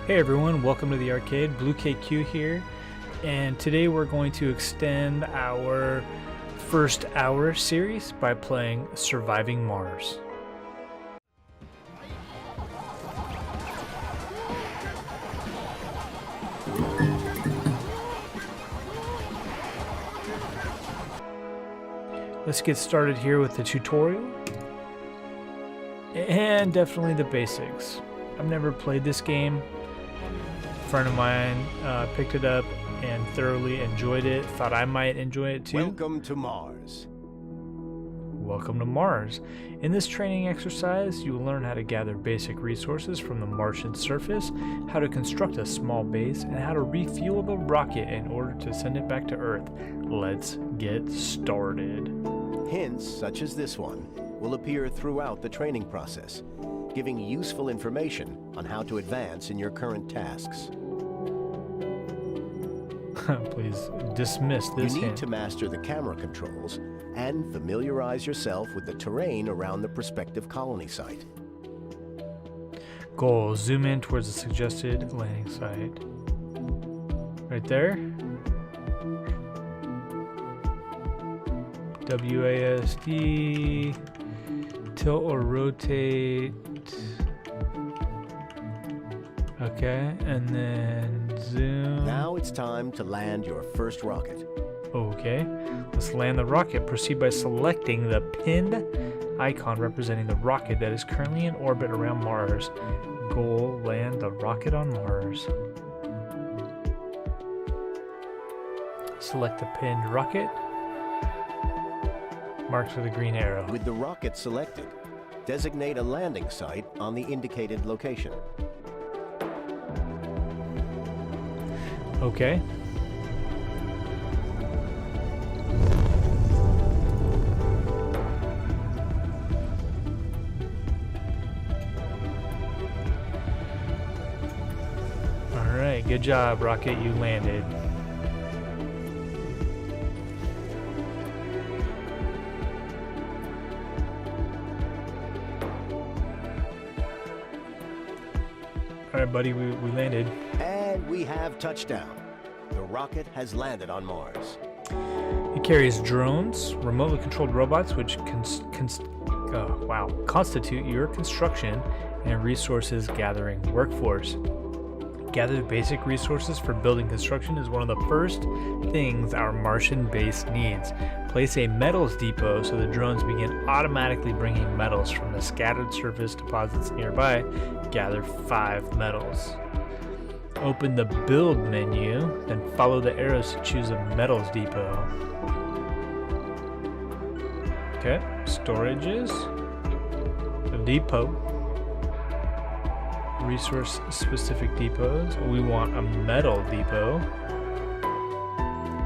Hey everyone, welcome to the arcade. Blue KQ here, and today we're going to extend our first hour series by playing Surviving Mars. Let's get started here with the tutorial, and definitely the basics. I've never played this game. A friend of mine picked it up and thoroughly enjoyed it. Thought I might enjoy it too. Welcome to Mars. Welcome to Mars. In this training exercise, you will learn how to gather basic resources from the Martian surface, how to construct a small base, and how to refuel the rocket in order to send it back to Earth. Let's get started. Hints such as this one will appear throughout the training process, giving useful information on how to advance in your current tasks. Please dismiss this You need hint. to master the camera controls and familiarize yourself with the terrain around the prospective colony site. Goal: zoom in towards the suggested landing site. Right there. WASD. Tilt or rotate. Okay, and then zoom. Now it's time to land your first rocket. Okay, let's land the rocket. Proceed by selecting the pinned icon representing the rocket that is currently in orbit around Mars. Goal: land the rocket on Mars. Select the pinned rocket, marked with a green arrow. With the rocket selected, designate a landing site on the indicated location. Okay. Alright, good job, rocket, you landed. Alright, buddy, we landed. And we have touchdown. The rocket has landed on Mars. It carries drones, remotely controlled robots, which constitute your construction and resources gathering workforce. Gather basic resources for building construction is one of the first things our Martian base needs. Place a metals depot so the drones begin automatically bringing metals from the scattered surface deposits nearby. Gather 5 metals. Open the build menu, then follow the arrows to choose a metals depot. Okay, storages, the depot, resource specific depots. We want a metal depot.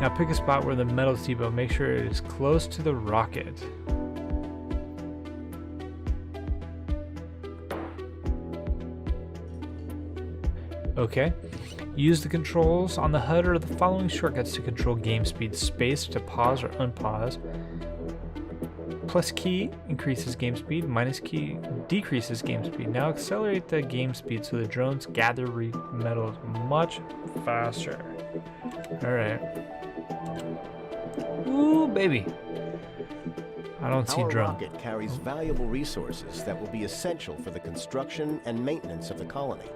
Now pick a spot where the metals depot, make sure it is close to the rocket. Okay. Use the controls on the HUD or the following shortcuts to control game speed. Space to pause or unpause. Plus key increases game speed. Minus key decreases game speed. Now accelerate the game speed so the drones gather metals much faster. Alright. Ooh, baby. I don't see Our drone. rocket carries valuable resources that will be essential for the construction and maintenance of the colony.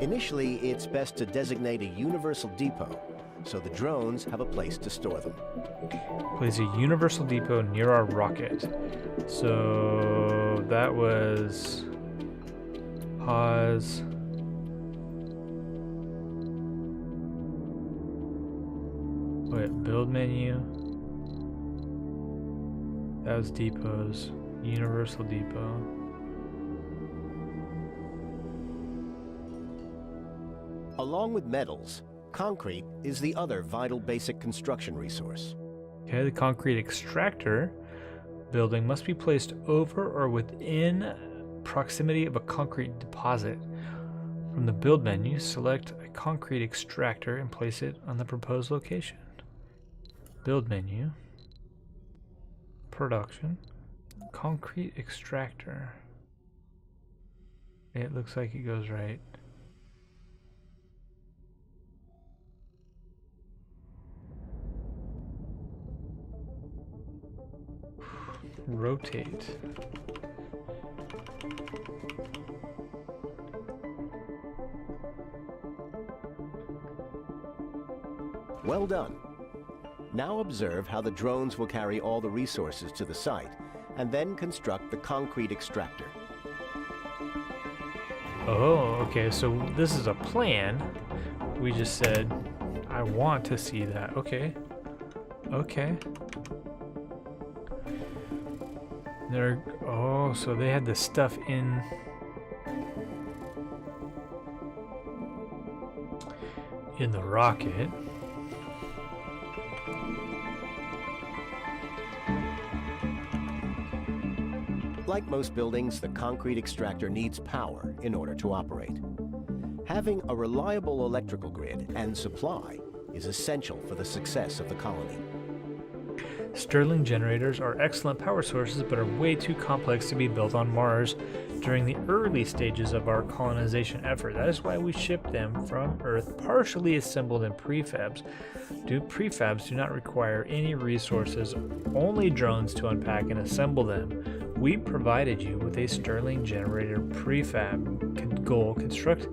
Initially, it's best to designate a universal depot so the drones have a place to store them. Place a universal depot near our rocket. So that was pause. Wait, build menu. That was depots. Universal depot. Along with metals, concrete is the other vital basic construction resource. Okay, the concrete extractor building must be placed over or within proximity of a concrete deposit. From the build menu, select a concrete extractor and place it on the proposed location. Build menu. Production. Concrete extractor. It looks like it goes right rotate. Well done. Now observe how the drones will carry all the resources to the site and then construct the concrete extractor. Oh, okay, so this is a plan. We just said, I want to see that. Okay. Okay. Oh, so they had the stuff in the rocket. Like most buildings, the concrete extractor needs power in order to operate. Having a reliable electrical grid and supply is essential for the success of the colony. Stirling generators are excellent power sources, but are way too complex to be built on Mars during the early stages of our colonization effort. That is why we ship them from Earth partially assembled in prefabs. Prefabs do not require any resources, only drones to unpack and assemble them. We provided you with a Stirling generator prefab goal. Construct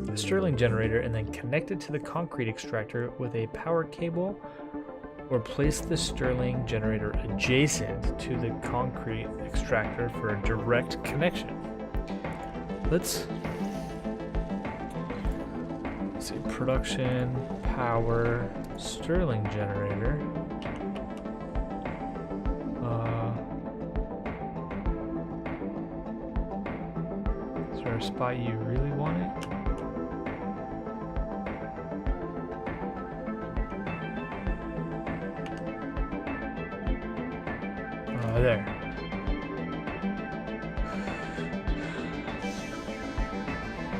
the Stirling generator and then connect it to the concrete extractor with a power cable, or place the Stirling generator adjacent to the concrete extractor for a direct connection. Let's see, production, power, Stirling generator. Is there a spot you really want it? There.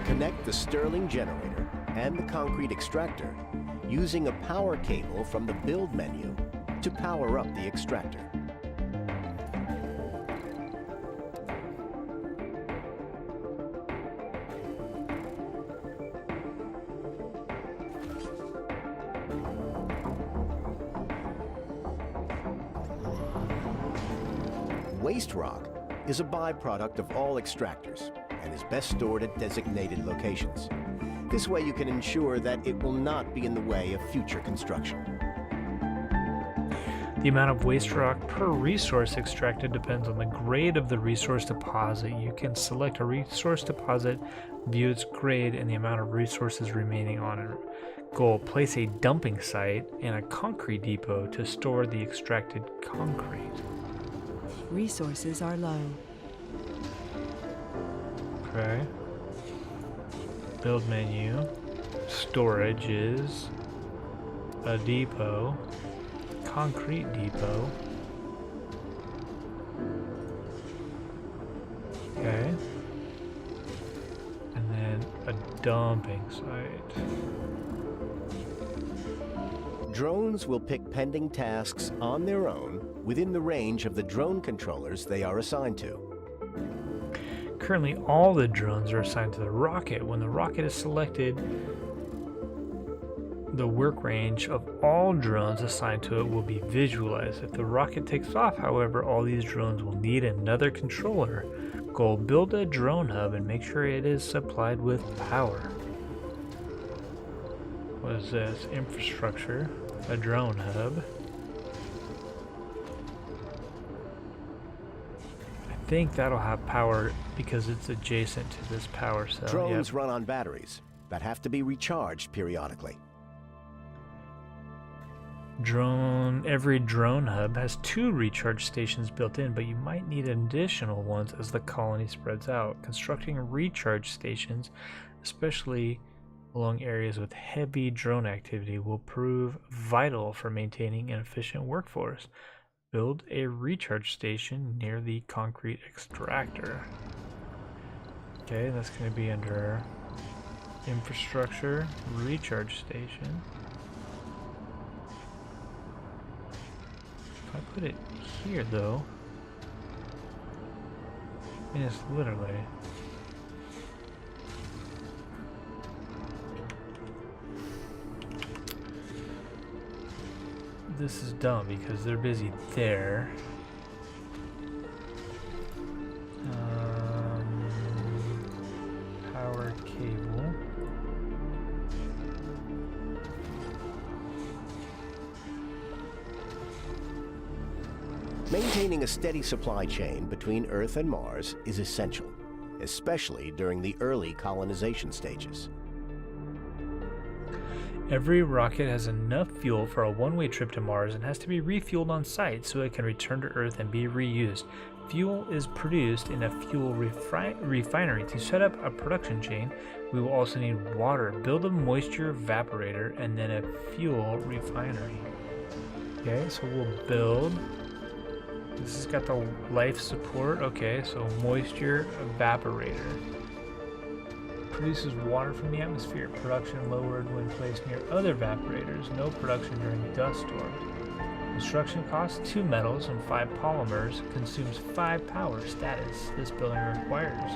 Connect the Stirling generator and the concrete extractor using a power cable from the build menu to power up the extractor. Waste rock is a byproduct of all extractors and is best stored at designated locations. This way you can ensure that it will not be in the way of future construction. The amount of waste rock per resource extracted depends on the grade of the resource deposit. You can select a resource deposit, view its grade, and the amount of resources remaining on it. Goal: place a dumping site and a concrete depot to store the extracted concrete. Resources are low. Okay. Build menu. Storage is a depot. Concrete depot. Okay. And then a dumping site. Drones will pick pending tasks on their own within the range of the drone controllers they are assigned to. Currently, all the drones are assigned to the rocket. When the rocket is selected, the work range of all drones assigned to it will be visualized. If the rocket takes off, however, all these drones will need another controller. Goal: build a drone hub and make sure it is supplied with power. What is this? Infrastructure. A drone hub. I think that'll have power because it's adjacent to this power cell. Drones run on batteries that have to be recharged periodically. Every drone hub has 2 recharge stations built in, but you might need additional ones as the colony spreads out. Constructing recharge stations, especially along areas with heavy drone activity, will prove vital for maintaining an efficient workforce. Build a recharge station near the concrete extractor. Okay, that's going to be under infrastructure, recharge station. If I put it here though, I mean, it's literally this is dumb because they're busy there. Power cable. Maintaining a steady supply chain between Earth and Mars is essential, especially during the early colonization stages. Every rocket has enough fuel for a one-way trip to Mars and has to be refueled on site so it can return to Earth and be reused. Fuel is produced in a fuel refinery. To set up a production chain, we will also need water, build a moisture evaporator, and then a fuel refinery. Okay, so we'll build. This has got the life support. Okay, so moisture evaporator. Produces water from the atmosphere. Production lowered when placed near other evaporators. No production during dust storms. Construction costs 2 metals and 5 polymers. Consumes 5 power. Status. This building requires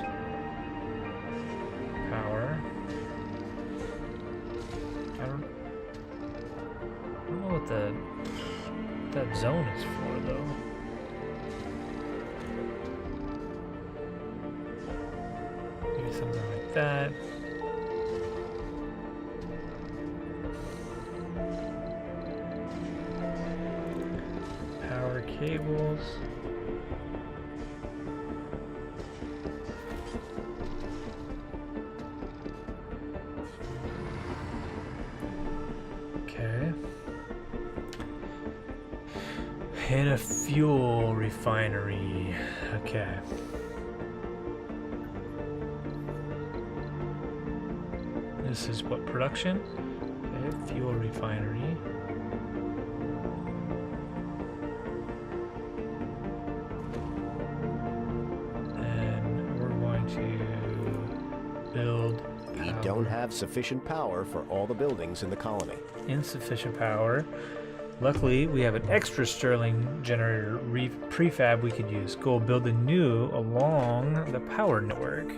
power. I don't know what that zone is for though. Maybe something like that. Power cables. Okay. And a fuel refinery. Okay. This is what production? Okay, fuel refinery. And we're going to build We power. don't have sufficient power for all the buildings in the colony. Insufficient power. Luckily, we have an extra Stirling generator prefab we could use. Go build a new along the power network.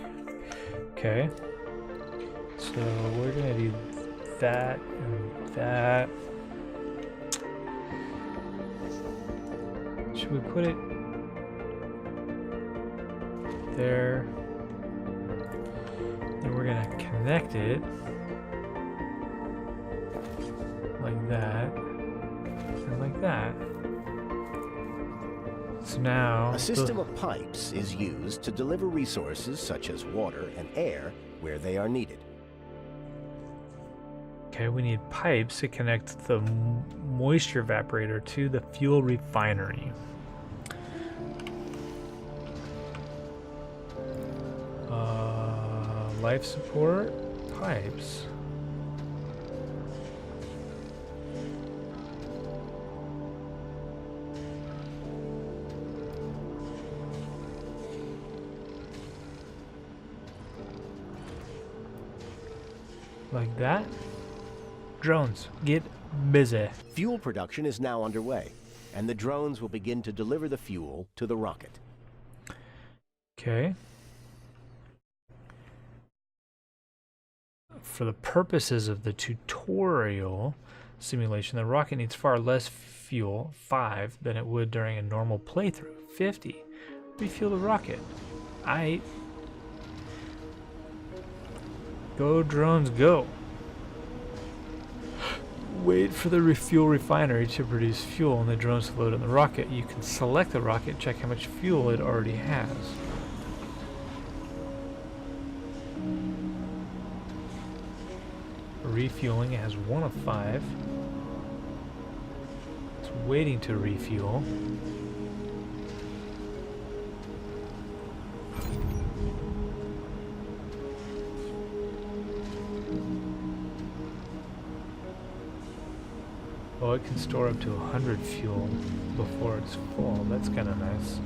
Okay. So we're gonna do that and that. Should we put it there? Then we're gonna connect it like that and like that. So now A system of pipes is used to deliver resources such as water and air where they are needed. Okay, we need pipes to connect the moisture evaporator to the fuel refinery. Life support pipes. Like that. Drones, get busy. Fuel production is now underway, and the drones will begin to deliver the fuel to the rocket. Okay. For the purposes of the tutorial simulation, the rocket needs far less fuel, 5, than it would during a normal playthrough, 50. Refuel the rocket. Go drones, go. Wait for the fuel refinery to produce fuel and the drones to load on the rocket. You can select the rocket, check how much fuel it already has. Refueling, it has 1 of 5. It's waiting to refuel. Oh, it can store up to 100 fuel before it's full. That's kind of nice.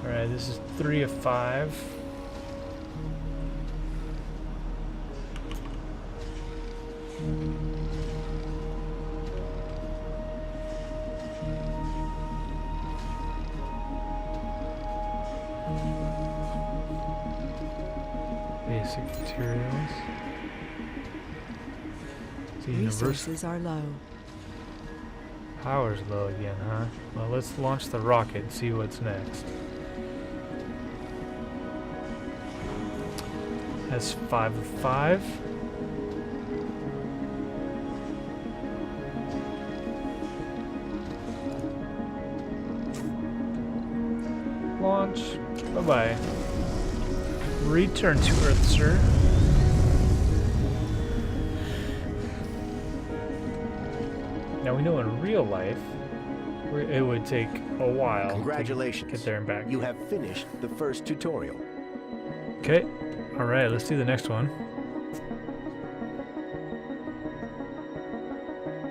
Alright, this is 3 of 5. Basic materials. The Resources are low. Power's low again, huh? Well, let's launch the rocket and see what's next. Has 5 of 5. Launch. Bye-bye. Return to Earth, sir. Now we know in real life it would take a while Congratulations. to get there and back. You have finished the first tutorial. Okay. All right, let's do the next one.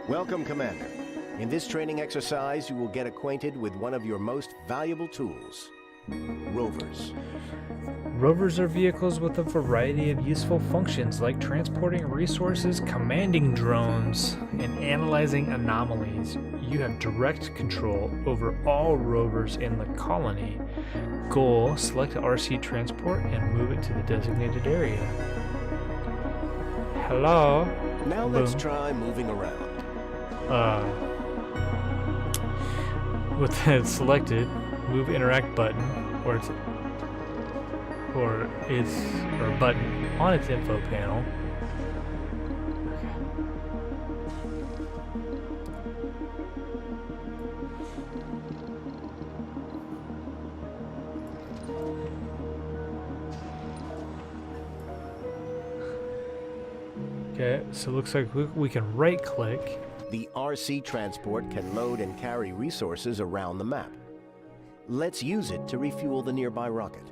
Welcome, Commander. In this training exercise, you will get acquainted with one of your most valuable tools, rovers. Rovers are vehicles with a variety of useful functions like transporting resources, commanding drones, and analyzing anomalies. You have direct control over all rovers in the colony. Goal: select the RC transport and move it to the designated area. Hello? Now let's try moving around. With that selected, move interact button or button on its info panel. Okay, so it looks like we can right click. The RC transport can load and carry resources around the map. Let's use it to refuel the nearby rocket.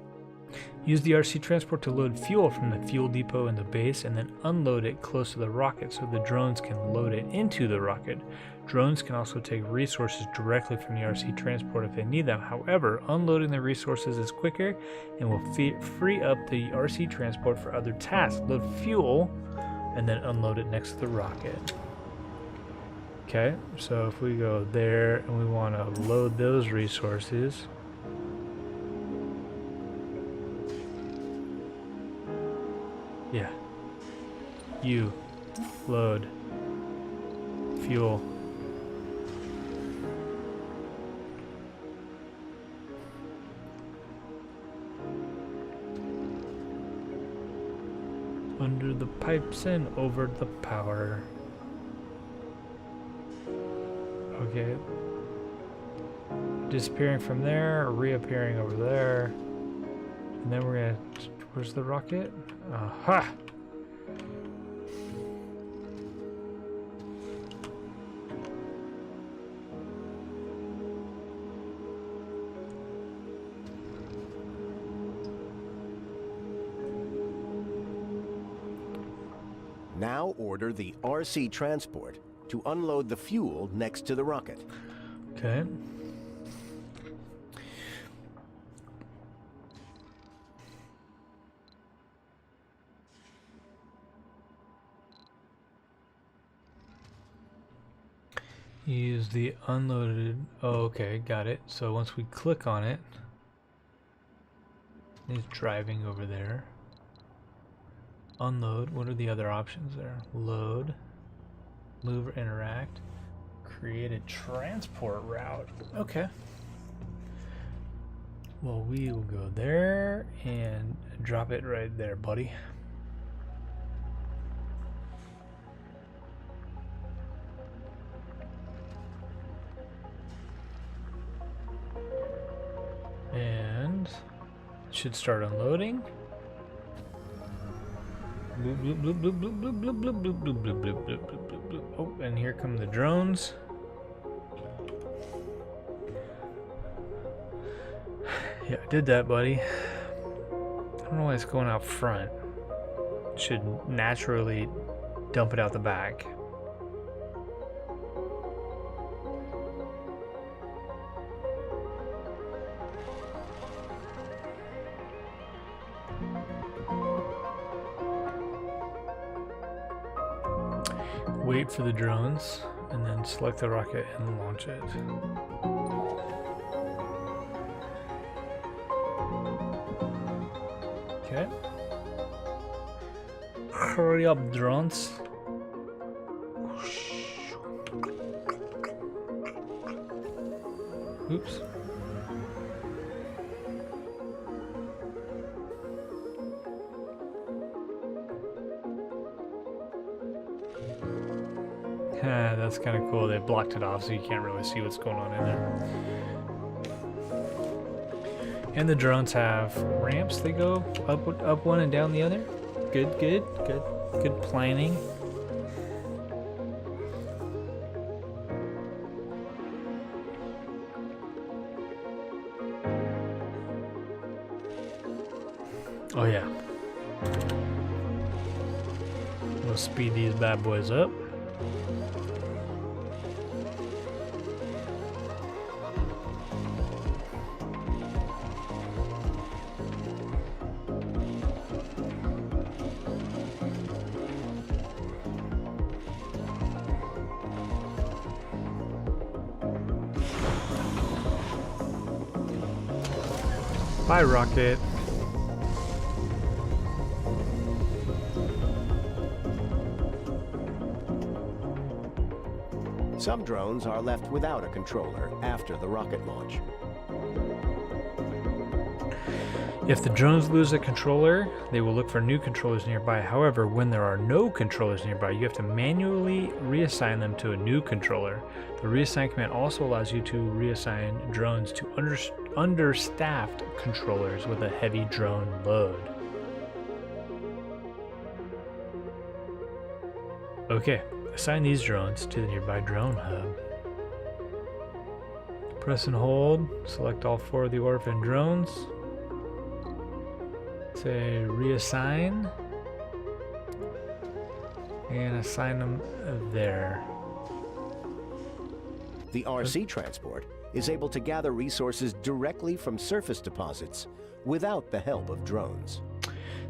Use the RC transport to load fuel from the fuel depot in the base and then unload it close to the rocket so the drones can load it into the rocket. Drones can also take resources directly from the RC transport if they need them. However, unloading the resources is quicker and will free up the RC transport for other tasks. Load fuel and then unload it next to the rocket. Okay, so if we go there and we want to load those resources, yeah, you load fuel. Under the pipes and over the power. Okay. Disappearing from there, reappearing over there. And then we're gonna... Where's the rocket? Aha! Now order the RC transport to unload the fuel next to the rocket. Okay. Use the unloaded... Oh, okay, got it. So once we click on it, it's driving over there. Unload. What are the other options there? Load. Move or interact. Create a transport route. Okay. Well, we will go there and drop it right there, buddy. And it should start unloading. Oh, and here come the drones. Yeah, I did that, buddy. I don't know why it's going out front. It should naturally dump it out the back. Wait for the drones, and then select the rocket and launch it. Okay. Hurry up, drones. Oops. That's kind of cool. They blocked it off so you can't really see what's going on in there. And the drones have ramps. They go up one and down the other. Good planning. Oh yeah. We'll speed these bad boys up. Bye, rocket. Some drones are left without a controller after the rocket launch. If the drones lose a controller, they will look for new controllers nearby. However, when there are no controllers nearby, you have to manually reassign them to a new controller. The reassign command also allows you to reassign drones to understaffed controllers with a heavy drone load. Okay, assign these drones to the nearby drone hub. Press and hold, select all 4 of the orphan drones. Say reassign and assign them there. The RC transport is able to gather resources directly from surface deposits without the help of drones.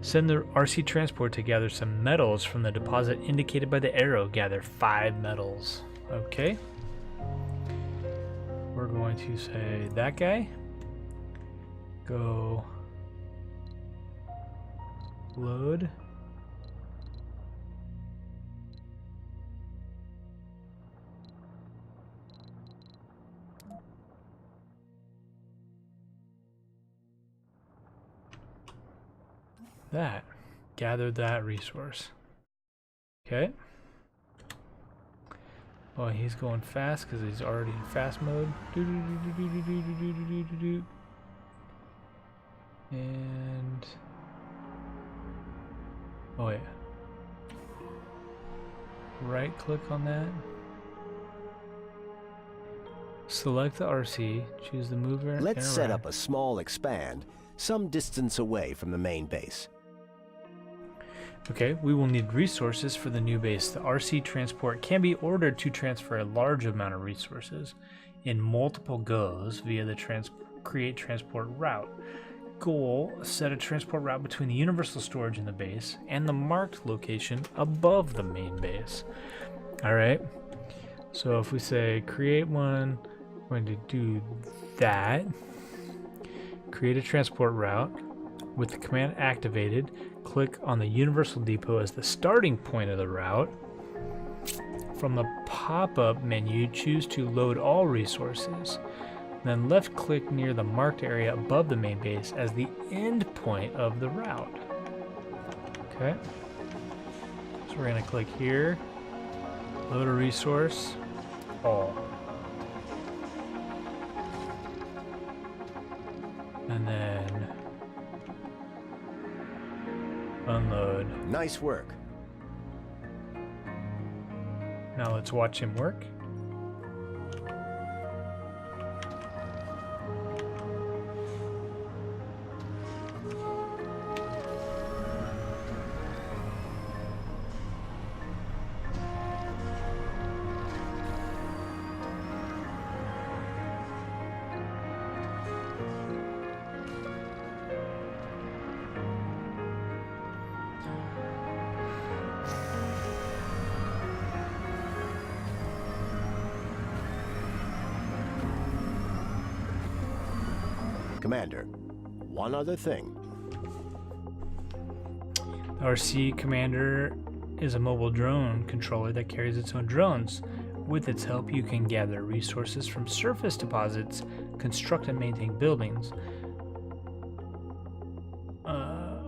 Send the RC transport to gather some metals from the deposit indicated by the arrow. Gather 5 metals. Okay. We're going to say that guy. Go load. That. Gather that resource. Okay. Oh, he's going fast because he's already in fast mode. And oh yeah. Right click on that. Select the RC, choose the mover. Let's set up a small expand some distance away from the main base. Okay, we will need resources for the new base. The RC transport can be ordered to transfer a large amount of resources in multiple goes via the create transport route. Goal, set a transport route between the universal storage in the base and the marked location above the main base. All right, so if we say create one, we're going to do that. Create a transport route. With the command activated, click on the Universal Depot as the starting point of the route. From the pop-up menu, choose to load all resources. Then left-click near the marked area above the main base as the end point of the route. Okay. So we're going to click here, load a resource, all. And then unload. Nice work. Now let's watch him work. Commander, one other thing. The RC Commander is a mobile drone controller that carries its own drones. With its help, you can gather resources from surface deposits, construct and maintain buildings.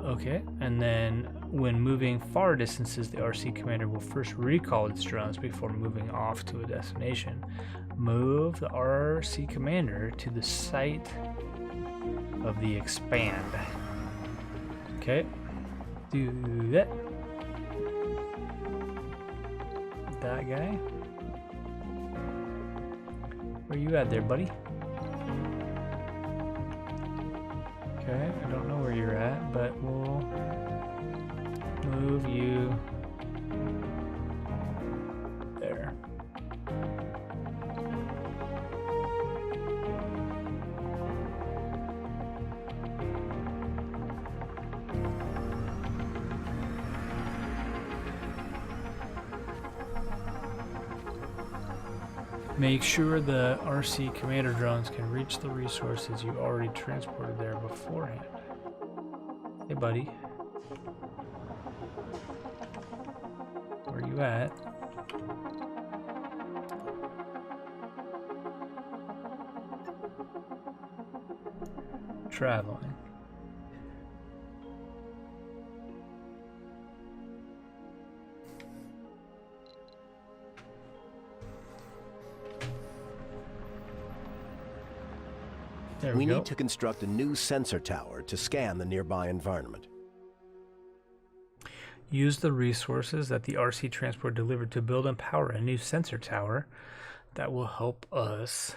Okay, and then when moving far distances, the RC commander will first recall its drones before moving off to a destination. Move the RC commander to the site of the expand. Okay, do that. That guy. Where you at there, buddy? Okay, I don't know where you're at, but we'll move you there. Make sure the RC commander drones can reach the resources you already transported there beforehand. Hey, buddy. Where you at? Traveling. There We go. need to construct a new sensor tower to scan the nearby environment. Use the resources that the RC transport delivered to build and power a new sensor tower that will help us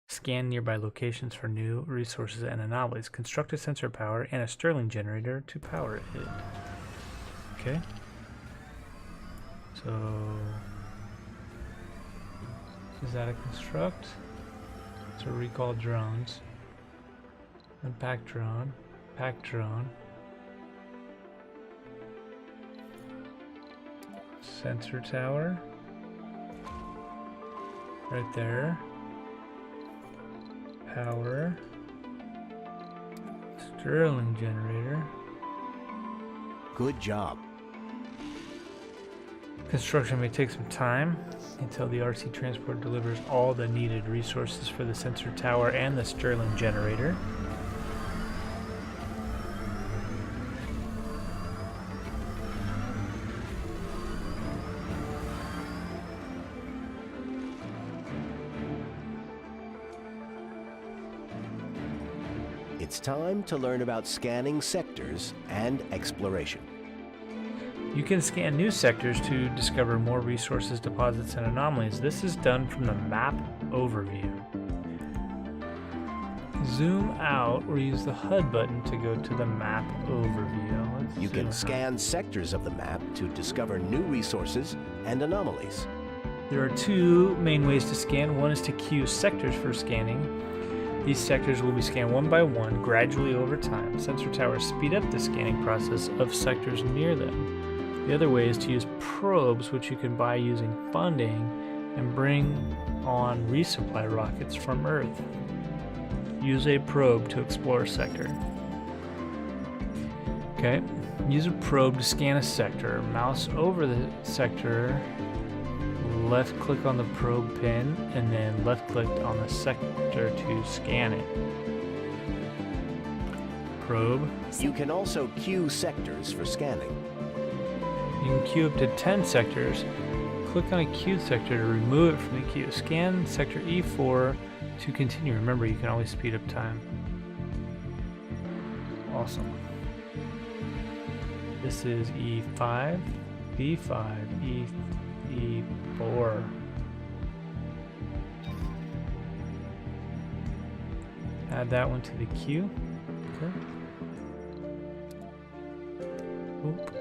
scan nearby locations for new resources and anomalies. Construct a sensor power and a Stirling generator to power it. Okay. So, is that a construct? So recall drones. Impact drone. Pack drone. Sensor tower. Right there. Power. Stirling generator. Good job. Construction may take some time until the RC transport delivers all the needed resources for the sensor tower and the Stirling generator. It's time to learn about scanning sectors and exploration. You can scan new sectors to discover more resources, deposits, and anomalies. This is done from the map overview. Zoom out or use the HUD button to go to the map overview. Let's You zoom can out. scan sectors of the map to discover new resources and anomalies. There are two main ways to scan. One is to queue sectors for scanning. These sectors will be scanned one by one, gradually over time. Sensor towers speed up the scanning process of sectors near them. The other way is to use probes, which you can buy using funding, and bring on resupply rockets from Earth. Use a probe to explore a sector. Okay, use a probe to scan a sector. Mouse over the sector, left click on the probe pin, and then left click on the sector to scan it. Probe. You can also queue sectors for scanning. You can queue up to 10 sectors. Click on a queued sector to remove it from the queue. Scan sector E4 to continue. Remember, you can always speed up time. Awesome. This is E5, B5, E4. Add that one to the queue. Okay. Oop.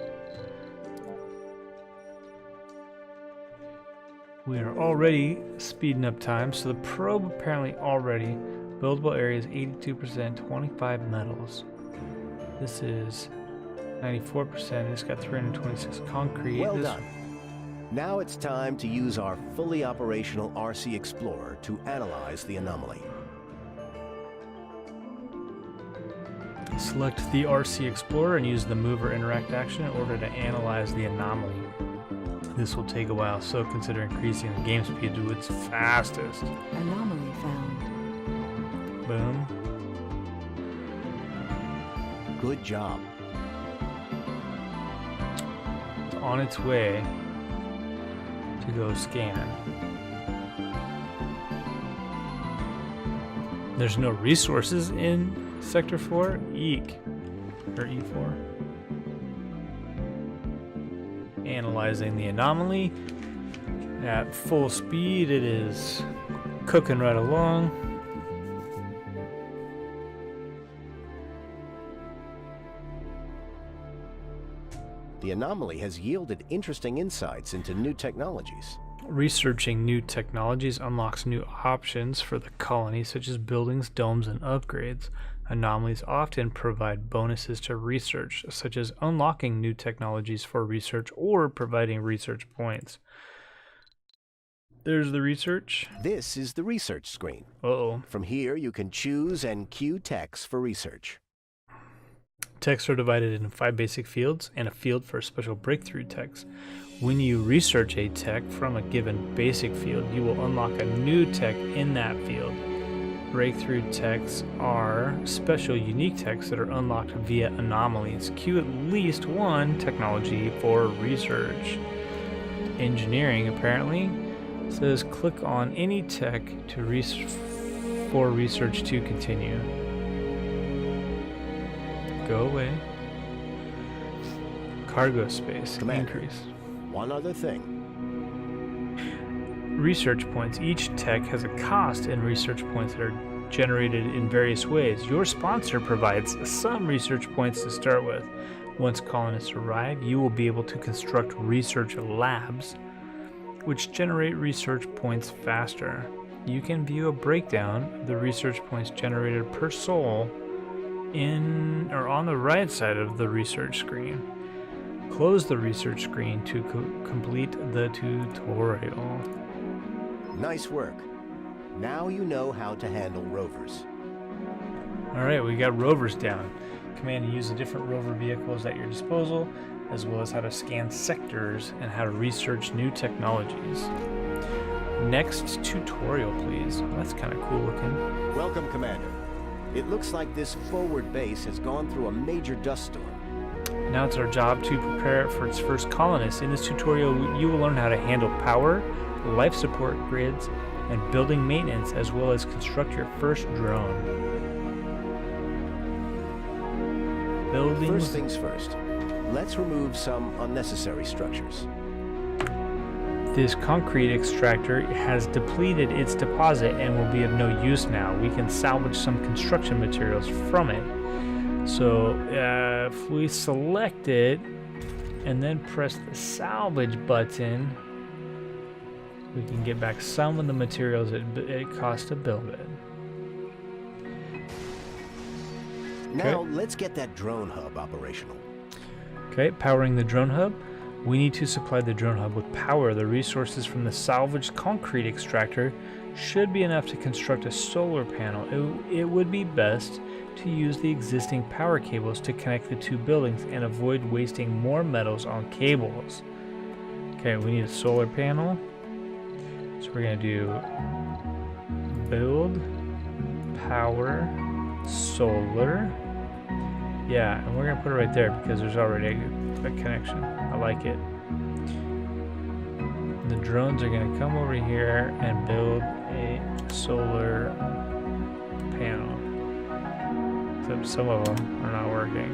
We are already speeding up time, so the probe apparently already buildable area is 82%, 25 metals. This is 94%. It's got 326 concrete. Well done. Now it's time to use our fully operational RC Explorer to analyze the anomaly. Select the RC Explorer and use the Move or Interact action in order to analyze the anomaly. This will take a while, so consider increasing the game speed to its fastest. Anomaly found. Boom. Good job. on its way to go scan. There's no resources in Sector 4? Eek. Or E4. Analyzing the anomaly. At full speed, it is cooking right along. The anomaly has yielded interesting insights into new technologies. Researching new technologies unlocks new options for the colony, such as buildings, domes, and upgrades. Anomalies often provide bonuses to research, such as unlocking new technologies for research or providing research points. There's the research. This is the research screen. Uh-oh. From here, you can choose and queue techs for research. Techs are divided into 5 basic fields and a field for special breakthrough techs. When you research a tech from a given basic field, you will unlock a new tech in that field. Breakthrough techs are special, unique techs that are unlocked via anomalies. Queue at least one technology for research. Engineering, apparently, says click on any tech to for research to continue. Go away. Cargo space, Commander, increase. one other thing. Research points. Each tech has a cost in research points that are generated in various ways. Your sponsor provides some research points to start with. Once colonists arrive, you will be able to construct research labs, which generate research points faster. You can view a breakdown of the research points generated per soul in or on the right side of the research screen. Close the research screen to complete the tutorial. Nice work. Now you know how to handle rovers. Alright, we got rovers down. Command to use the different rover vehicles at your disposal, as well as how to scan sectors and how to research new technologies. Next tutorial, please. Oh, that's kind of cool looking. Welcome, Commander. It looks like this forward base has gone through a major dust storm. Now it's our job to prepare it for its first colonists. In this tutorial, you will learn how to handle power, life support grids, and building maintenance, as well as construct your first drone. Buildings. First things first, let's remove some unnecessary structures. This concrete extractor has depleted its deposit and will be of no use now. We can salvage some construction materials from it. So if we select it and then press the salvage button, we can get back some of the materials it costs to build it. Now let's get that drone hub operational. Okay, powering the drone hub. We need to supply the drone hub with power. The resources from the salvaged concrete extractor should be enough to construct a solar panel. It would be best to use the existing power cables to connect the two buildings and avoid wasting more metals on cables. Okay, we need a solar panel. So we're going to do build, power, solar. Yeah, and we're going to put it right there because there's already a connection. I like it. The drones are going to come over here and build a solar panel. Except some of them are not working.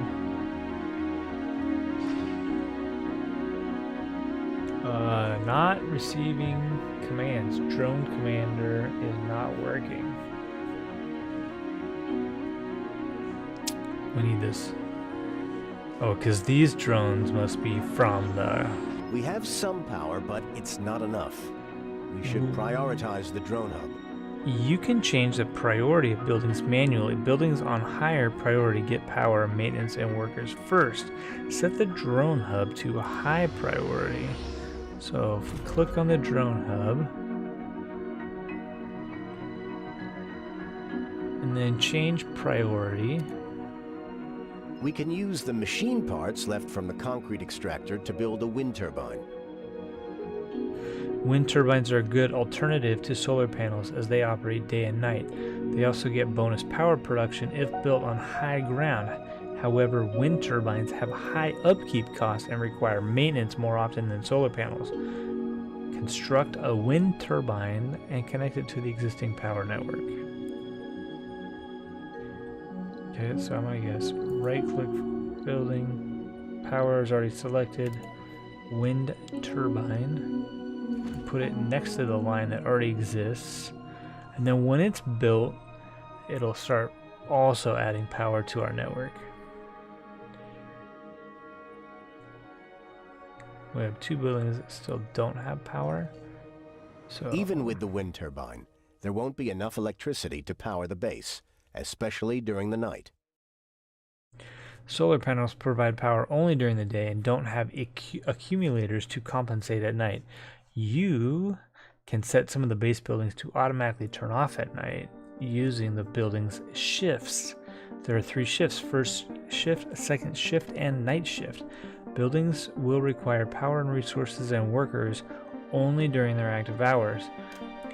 Not receiving commands. Drone commander is not working. We need this. Oh, because these drones must be from the... We have some power, but it's not enough. We should prioritize the drone hub. You can change the priority of buildings manually. Buildings on higher priority get power, maintenance, and workers first. Set the drone hub to a high priority. So if we click on the drone hub, and then change priority, we can use the machine parts left from the concrete extractor to build a wind turbine. Wind turbines are a good alternative to solar panels as they operate day and night. They also get bonus power production if built on high ground. However, wind turbines have high upkeep costs and require maintenance more often than solar panels. Construct a wind turbine and connect it to the existing power network. Okay, so I'm gonna guess right-click building, power is already selected, wind turbine, put it next to the line that already exists, and then when it's built, it'll start also adding power to our network. We have 2 buildings that still don't have power. So Even with the wind turbine, there won't be enough electricity to power the base, especially during the night. solar panels provide power only during the day and don't have accumulators to compensate at night. You can set some of the base buildings to automatically turn off at night using the building's shifts. There are 3 shifts: first shift, second shift, and night shift. Buildings will require power and resources and workers only during their active hours.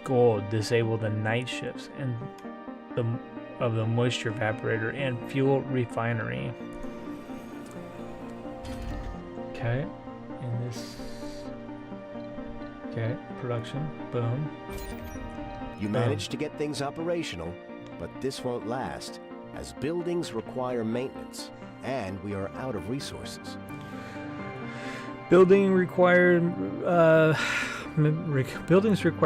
Goal: disable the night shifts and of the moisture evaporator and fuel refinery. Okay, in this. Okay, production. Boom. You managed to get things operational, but this won't last, as buildings require maintenance, and we are out of resources. Buildings require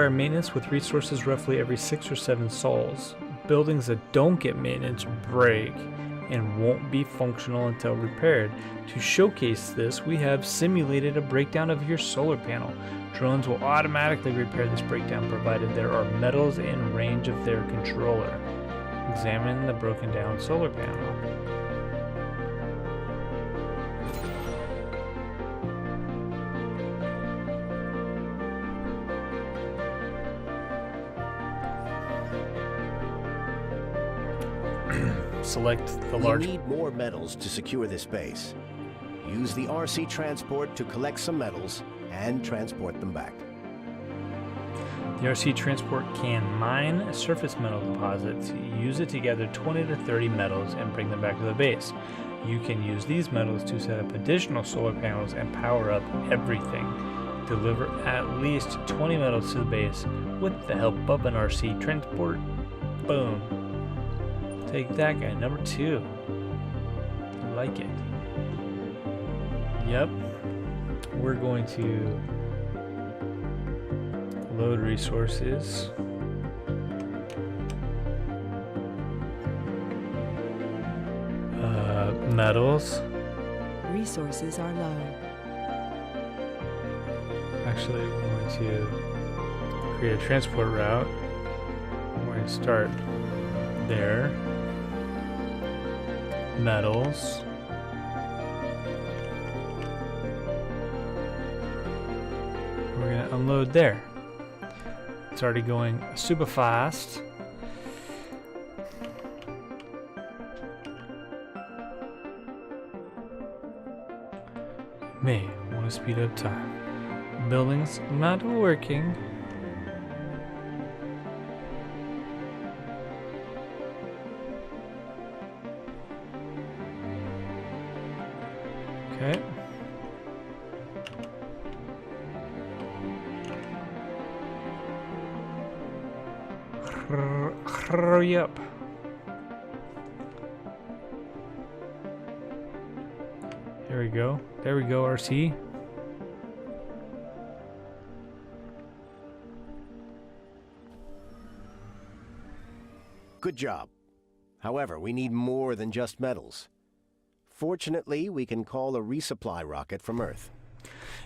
maintenance with resources roughly every 6 or 7 sols. Buildings that don't get maintenance break and won't be functional until repaired. To showcase this, we have simulated a breakdown of your solar panel. Drones will automatically repair this breakdown provided there are metals in range of their controller. Examine the broken down solar panel. Select the large. We need more metals to secure this base. Use the RC transport to collect some metals and transport them back. The RC transport can mine surface metal deposits, use it to gather 20 to 30 metals, and bring them back to the base. You can use these metals to set up additional solar panels and power up everything. Deliver at least 20 metals to the base with the help of an RC transport. Boom. Take that guy, number 2. I like it. Yep. We're going to load resources. Metals. Resources are low. Actually, we're going to create a transport route. We're going to start there. Metals. We're going to unload there. It's already going super fast. May want to speed up time. Buildings not working. Okay. Hurry up. There we go. There we go, RC. Good job. However, we need more than just metals. Fortunately, we can call a resupply rocket from Earth.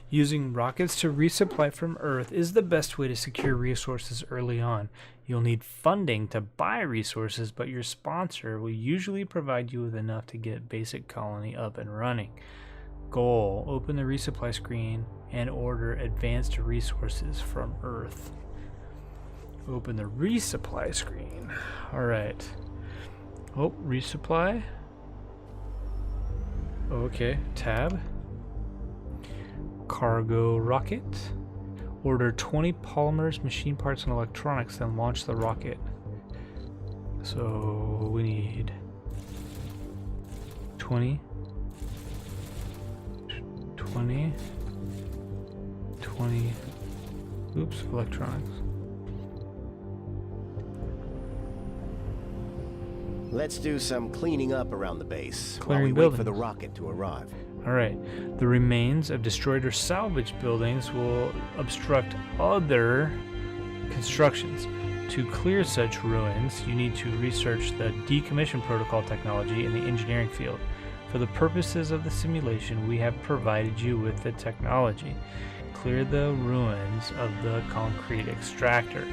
Using rockets to resupply from Earth is the best way to secure resources early on. You'll need funding to buy resources, but your sponsor will usually provide you with enough to get basic colony up and running. Goal: open the resupply screen and order advanced resources from Earth. Open the resupply screen. Alright. Oh, resupply. Okay, tab. Cargo rocket. Order 20 polymers, machine parts, and electronics, then launch the rocket. So we need 20, 20, 20, oops, electronics. Let's do some cleaning up around the base while Clearing we wait for the buildings. rocket to arrive. Alright, the remains of destroyed or salvaged buildings will obstruct other constructions. To clear such ruins, you need to research the decommission protocol technology in the engineering field. For the purposes of the simulation, we have provided you with the technology. Clear the ruins of the concrete extractor.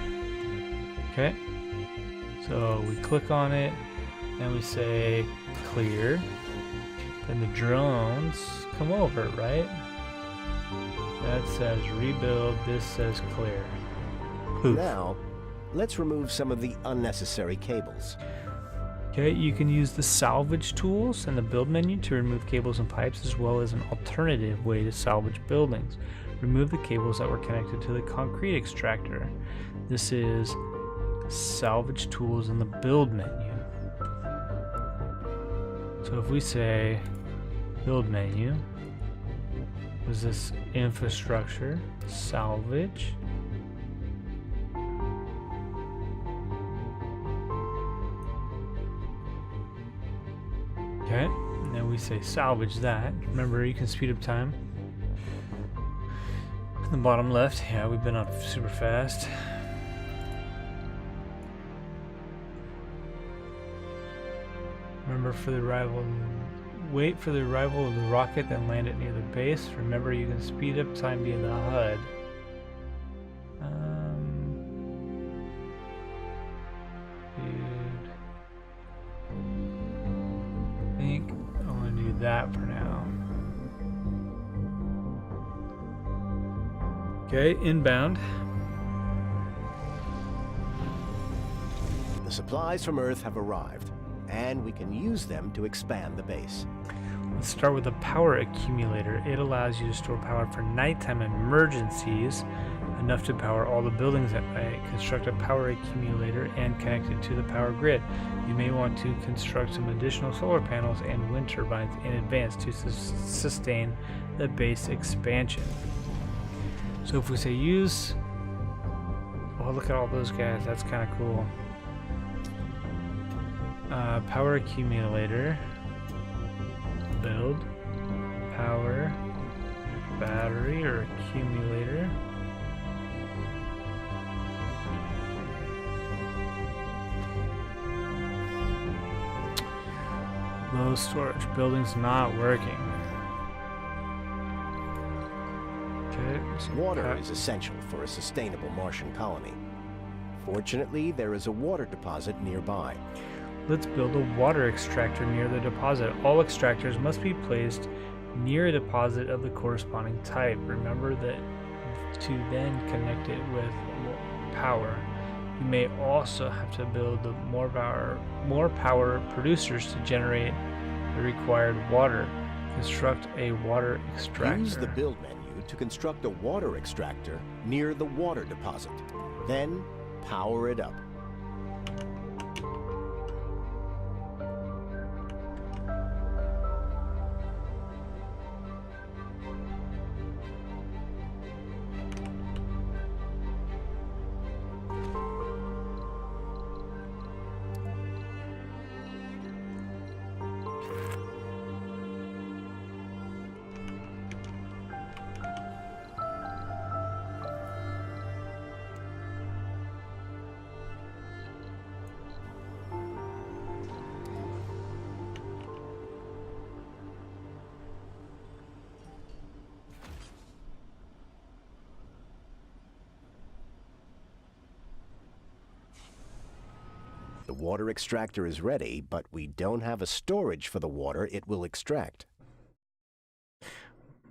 Okay, so we click on it and we say clear. Then the drones come over, right? That says rebuild, this says clear. Poof. Now, let's remove some of the unnecessary cables. Okay, you can use the salvage tools in the build menu to remove cables and pipes, as well as an alternative way to salvage buildings. Remove the cables that were connected to the concrete extractor. This is salvage tools in the build menu. So if we say build menu, was this infrastructure, salvage, okay, and then we say salvage that. Remember, you can speed up time. In the bottom left, yeah, we've been up super fast. Remember, for the arrival, wait for the arrival of the rocket, then land it near the base. Remember, you can speed up time via the HUD. Dude. I think I want to do that for now. Okay, inbound. The supplies from Earth have arrived, and we can use them to expand the base. Let's start with the power accumulator. It allows you to store power for nighttime emergencies, enough to power all the buildings at night. Construct a power accumulator and connect it to the power grid. You may want to construct some additional solar panels and wind turbines in advance to sustain the base expansion. So if we say use, oh, look at all those guys, that's kind of cool. Power accumulator, build, power, battery or accumulator. Low storage, building's not working. Okay, so Water is essential for a sustainable Martian colony. Fortunately, there is a water deposit nearby. let's build a water extractor near the deposit. All extractors must be placed near a deposit of the corresponding type. Remember that to then connect it with power. You may also have to build more power producers to generate the required water. Construct a water extractor. Use the build menu to construct a water extractor near the water deposit. Then power it up. The water extractor is ready, but we don't have a storage for the water it will extract.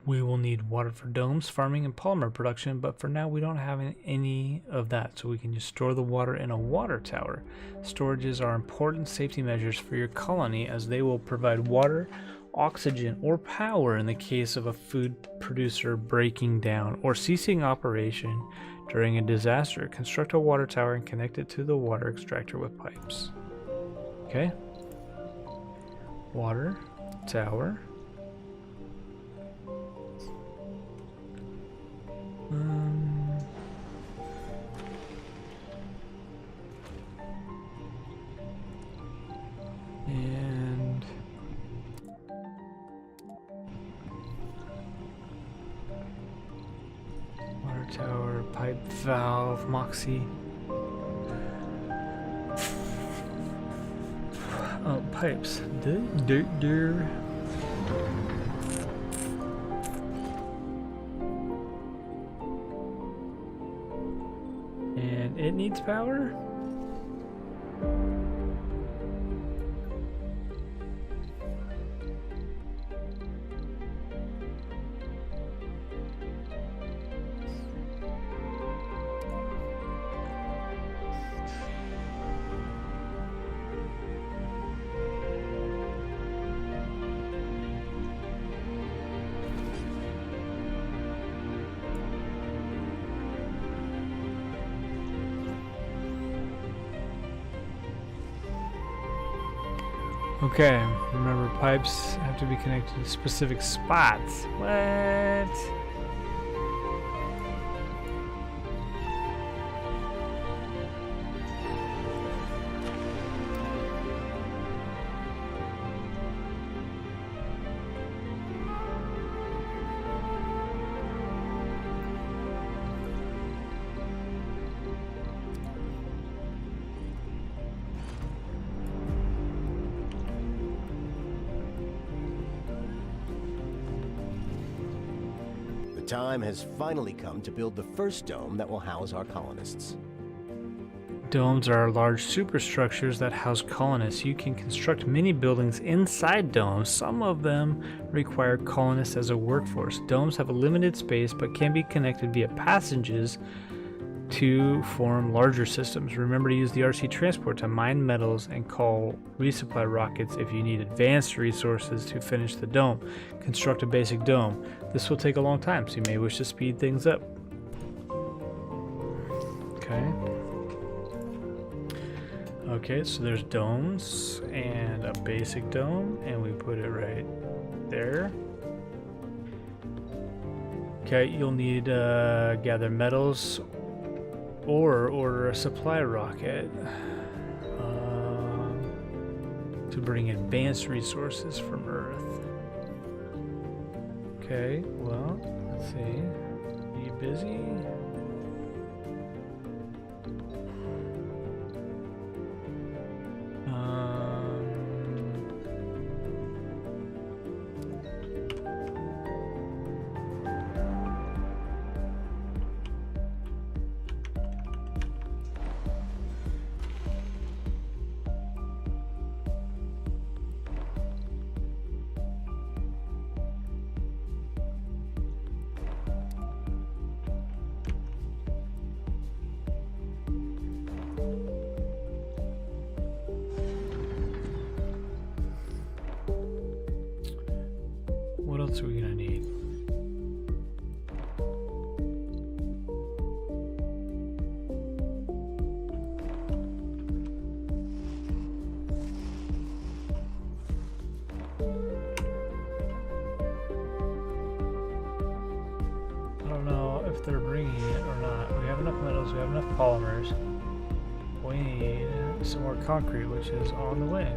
We will need water for domes, farming, and polymer production, but for now we don't have any of that, so we can just store the water in a water tower. Storages are important safety measures for your colony, as they will provide water, oxygen, or power in the case of a food producer breaking down or ceasing operation during a disaster. Construct a water tower and connect it to the water extractor with pipes. Okay. Water. tower. And water tower, pipe valve, Moxie. Oh, pipes. Duh. And it needs power? Okay, remember pipes have to be connected to specific spots. What? The time has finally come to build the first dome that will house our colonists. Domes are large superstructures that house colonists. You can construct many buildings inside domes. Some of them require colonists as a workforce. Domes have a limited space but can be connected via passages to form larger systems. Remember to use the RC transport to mine metals and call resupply rockets if you need advanced resources to finish the dome. Construct a basic dome. This will take a long time, so you may wish to speed things up. Okay, so there's domes and a basic dome, and we put it right there. Okay, you'll need gather metals or order a supply rocket to bring advanced resources from Earth. Okay, well, let's see. Are you busy? What else are we gonna need? I don't know if they're bringing it or not. We have enough metals, we have enough polymers. We need some more concrete, which is on the way.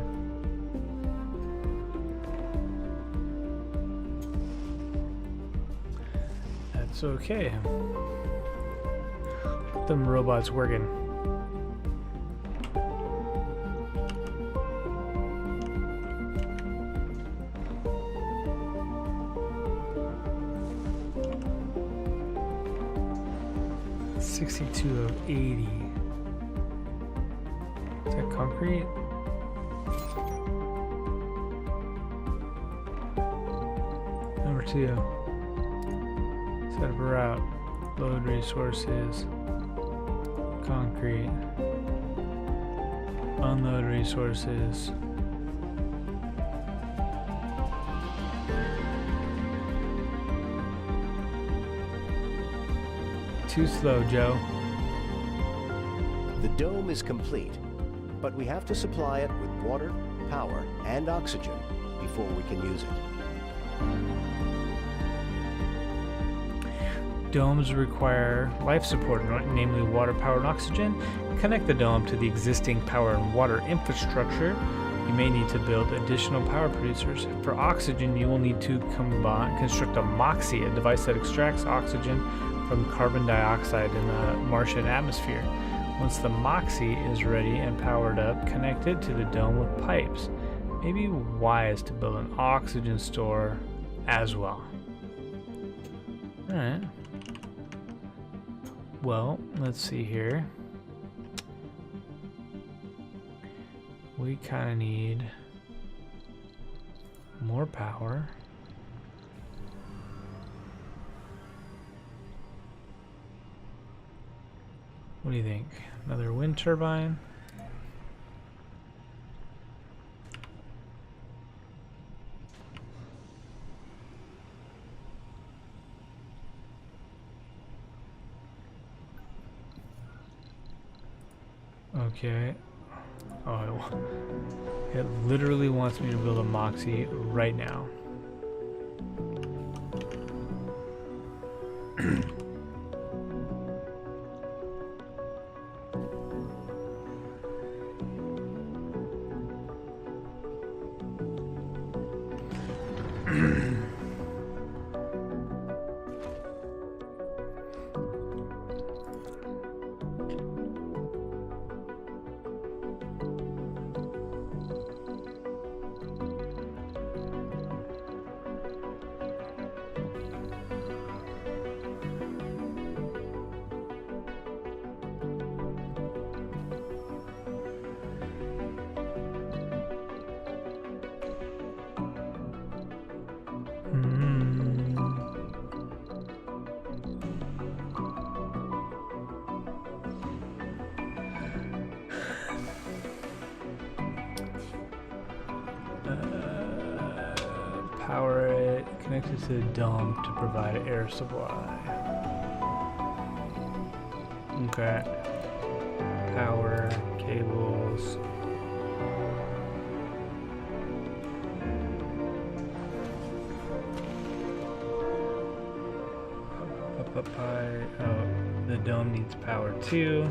It's okay. Them robots working. (62 of 80). Is that concrete? Number 2. Set up a route, load resources, concrete, unload resources. Too slow, Joe. The dome is complete, but we have to supply it with water, power, and oxygen. before we can use it. Domes require life support, namely water, power, and oxygen. Connect the dome to the existing power and water infrastructure. You may need to build additional power producers. For oxygen, you will need to construct a MOXIE, a device that extracts oxygen from carbon dioxide in the Martian atmosphere. Once the MOXIE is ready and powered up, connect it to the dome with pipes. Maybe wise to build an oxygen store as well. Alright. Well, let's see here. We kind of need more power. What do you think? Another wind turbine? Okay. Oh, it literally wants me to build a MOXIE right now. Power it, connect it to the dome to provide air supply. Okay. Power, cables. Up high. Oh, the dome needs power too.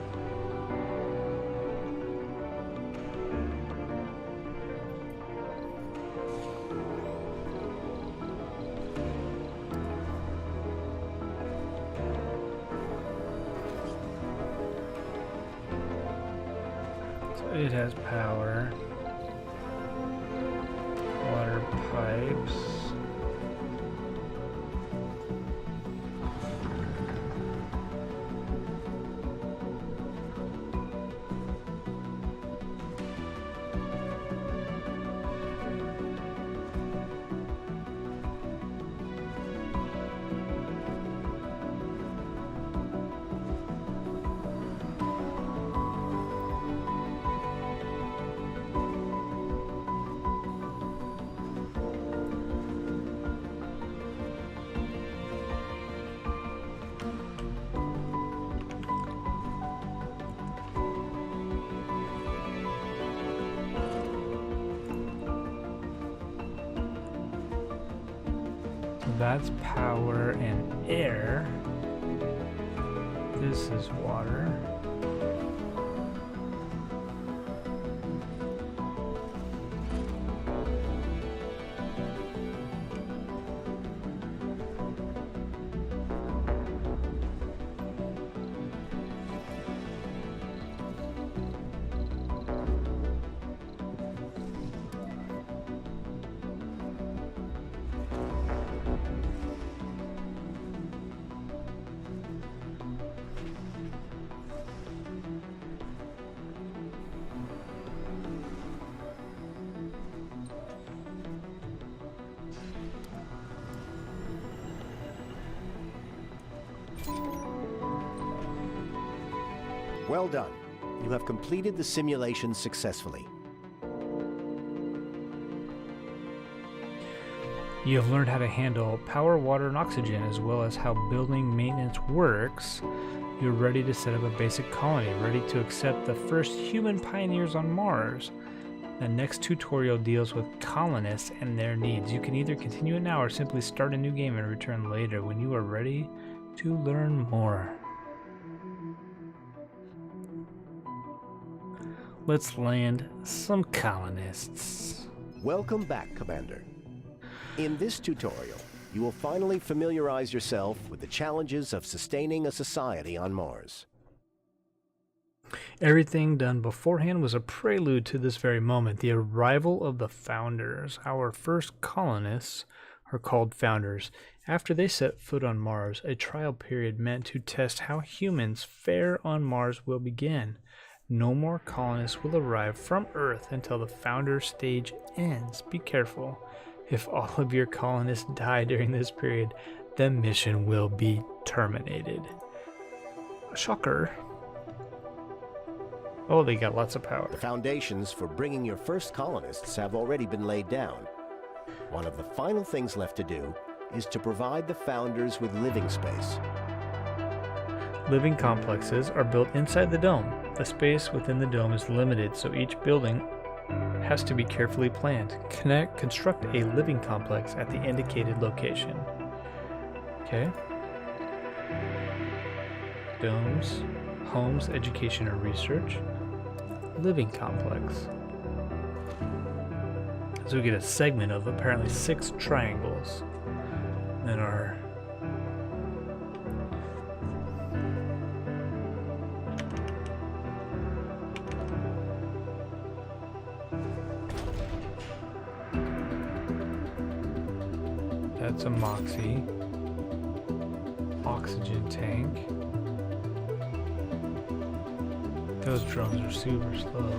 It has power, water pipes, that's power and air. This is water. Well done. You have completed the simulation successfully. You have learned how to handle power, water, and oxygen, as well as how building maintenance works. You're ready to set up a basic colony, ready to accept the first human pioneers on Mars. The next tutorial deals with colonists and their needs. You can either continue it now or simply start a new game and return later when you are ready to learn more. Let's land some colonists. Welcome back, Commander. In this tutorial, you will finally familiarize yourself with the challenges of sustaining a society on Mars. Everything done beforehand was a prelude to this very moment, the arrival of the Founders. Our first colonists are called Founders. After they set foot on Mars, a trial period meant to test how humans fare on Mars will begin. No more colonists will arrive from Earth until the Founder stage ends. Be careful. If all of your colonists die during this period, the mission will be terminated. Shocker. Oh, they got lots of power. The foundations for bringing your first colonists have already been laid down. One of the final things left to do is to provide the Founders with living space. Living complexes are built inside the dome. The space within the dome is limited, so each building has to be carefully planned. Construct a living complex at the indicated location. Okay. Domes, homes, education or research. Living complex. So we get a segment of apparently 6 triangles. Then our that's a Moxie. Oxygen tank. Those drones are super slow.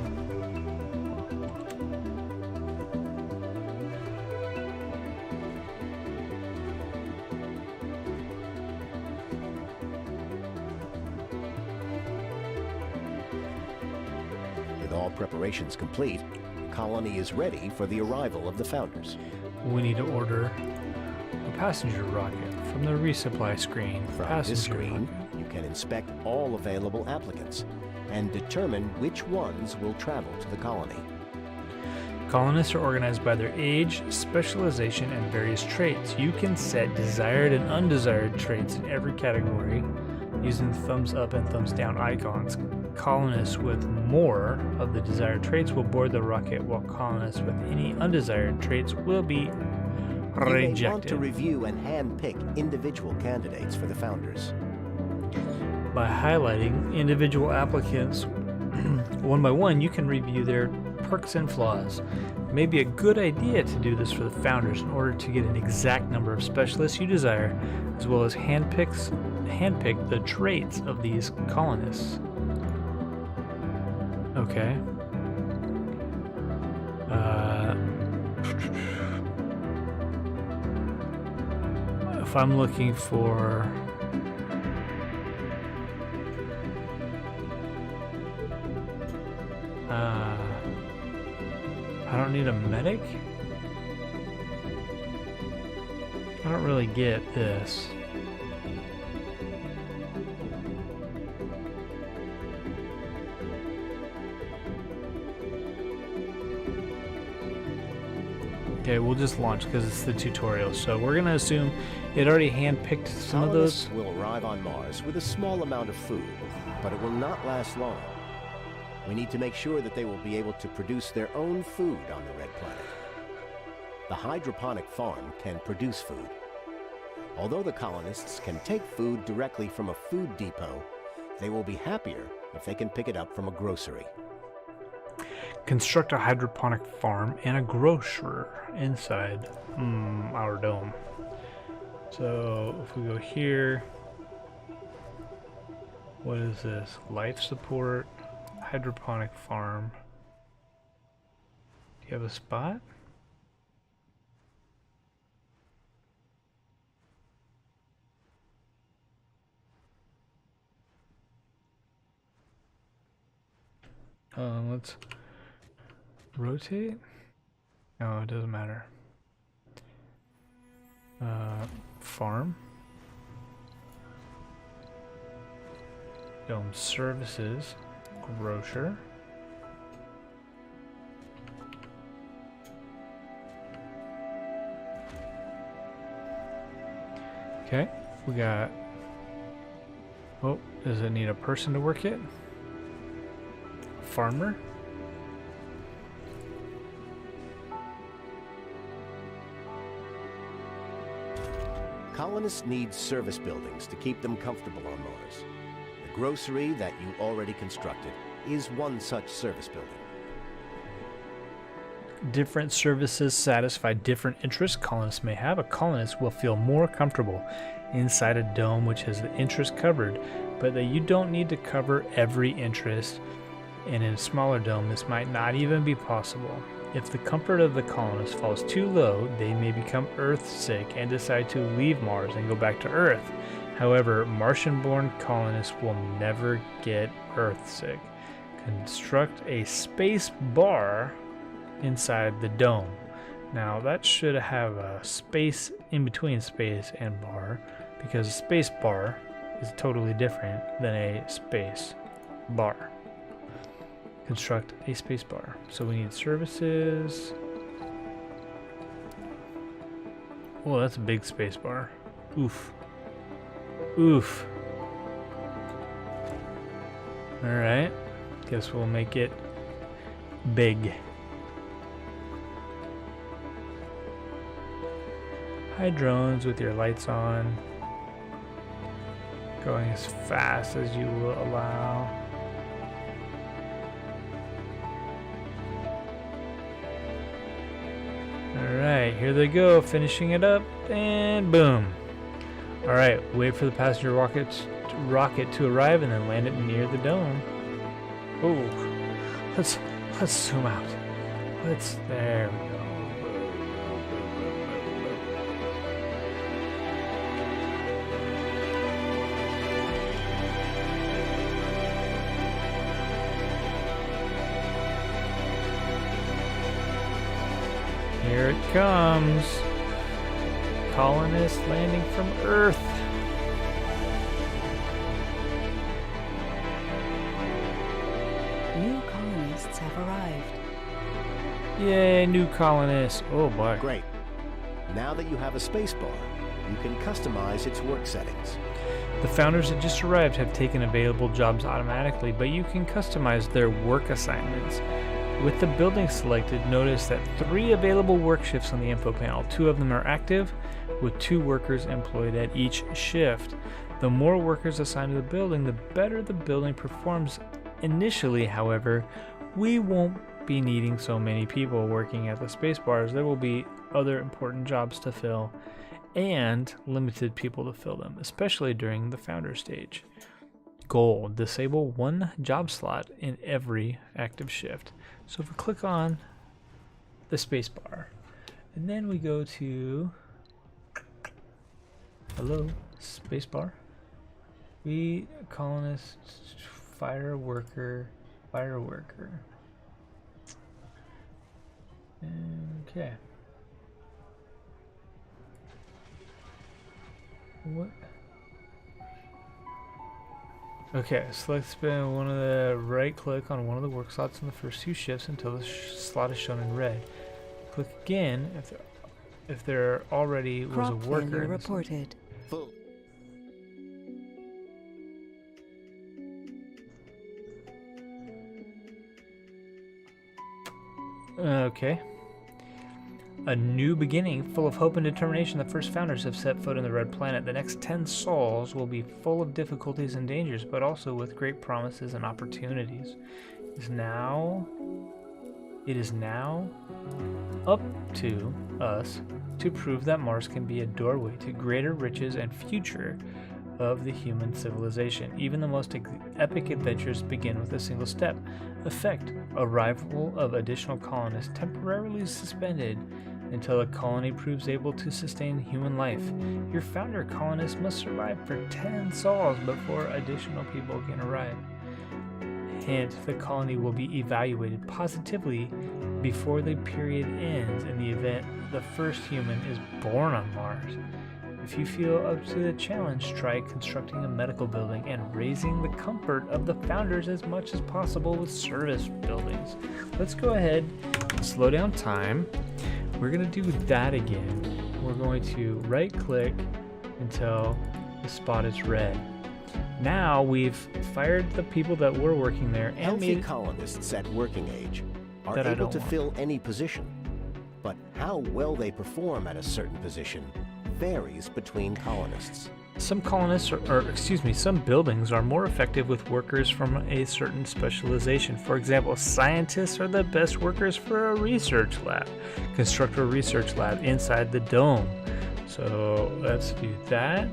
With all preparations complete, the colony is ready for the arrival of the Founders. We need to order a passenger rocket from the resupply screen. From this screen, you can inspect all available applicants and determine which ones will travel to the colony. Colonists are organized by their age, specialization, and various traits. You can set desired and undesired traits in every category using thumbs up and thumbs down icons. Colonists with more of the desired traits will board the rocket, while colonists with any undesired traits will be rejected. You may want to review and hand-pick individual candidates for the Founders. By highlighting individual applicants one by one, you can review their perks and flaws. It may be a good idea to do this for the Founders in order to get an exact number of specialists you desire, as well as handpick the traits of these colonists. Okay. If I'm looking for I don't need a medic? I don't really get this. Okay, we'll just launch because it's the tutorial. So we're gonna assume it already handpicked some of those. Colonists will arrive on Mars with a small amount of food, but it will not last long. We need to make sure that they will be able to produce their own food on the Red Planet. The hydroponic farm can produce food. Although the colonists can take food directly from a food depot, they will be happier if they can pick it up from a grocery. Construct a hydroponic farm and a grocer inside our dome. So if we go here, what is this? Life support, hydroponic farm. Do you have a spot? Let's rotate. No, it doesn't matter. Farm. Dome services. Grocer. Okay, we got... Oh, does it need a person to work it? Farmer? Colonists need service buildings to keep them comfortable on Mars. The grocery that you already constructed is one such service building. Different services satisfy different interests colonists may have. A colonist will feel more comfortable inside a dome which has the interest covered, but that you don't need to cover every interest, and in a smaller dome this might not even be possible. If the comfort of the colonist falls too low, they may become Earth sick and decide to leave Mars and go back to Earth. However, Martian-born colonists will never get Earth sick. Construct a space bar inside the dome. Now that should have a space in between space and bar, because a space bar is totally different than a space bar. Construct a space bar. So we need services. Oh, that's a big space bar. Oof. Oof. Alright. Guess we'll make it big. Hi drones with your lights on. Going as fast as you will allow. Alright, here they go, finishing it up, and boom. Alright, wait for the passenger rocket to arrive and then land it near the dome. Oh, let's zoom out. There we go. Here it comes. Colonists landing from Earth. New colonists have arrived. Yay, new colonists. Oh boy. Great. Now that you have a spacebar, you can customize its work settings. The founders that just arrived have taken available jobs automatically, but you can customize their work assignments. With the building selected, notice that 3 available work shifts on the info panel. 2 of them are active, with 2 workers employed at each shift. The more workers assigned to the building, the better the building performs. Initially, however, we won't be needing so many people working at the spacepars. There will be other important jobs to fill, and limited people to fill them, especially during the founder stage. Goal: disable 1 job slot in every active shift. So if we click on the spacebar, and then we go to hello spacebar, we colonist fire worker. Okay. What? Okay, select spin one of the right click on one of the work slots in the first 2 shifts until the slot is shown in red. Click again if there already was a worker. Failure reported. Full. Okay. A new beginning, full of hope and determination. The first founders have set foot on the red planet. The next 10 sols will be full of difficulties and dangers, but also with great promises and opportunities. It is now up to us to prove that Mars can be a doorway to greater riches and future of the human civilization. Even the most epic adventures begin with a single step. Effect: arrival of additional colonists temporarily suspended until a colony proves able to sustain human life. Your founder colonists must survive for 10 sols before additional people can arrive. Hint: the colony will be evaluated positively before the period ends in the event the first human is born on Mars. If you feel up to the challenge, try constructing a medical building and raising the comfort of the founders as much as possible with service buildings. Let's go ahead and slow down time. We're going to do that again. We're going to right click until the spot is red. Now we've fired the people that were working there and Healthy made colonists at working age are That I able don't to want. fill any position. But how well they perform at a certain position varies between colonists. some colonists some buildings are more effective with workers from a certain specialization. For example, scientists are the best workers for a research lab. Construct a research lab inside the dome. So let's do that.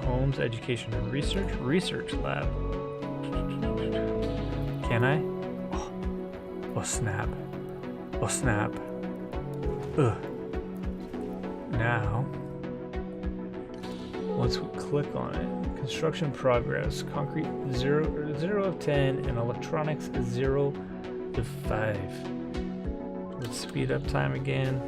Homes, education, and research lab. Can I? Oh snap. Oh snap. Ugh. Now, once we click on it, construction progress, concrete 0 of 10, and electronics 0 to 5. Let's speed up time again.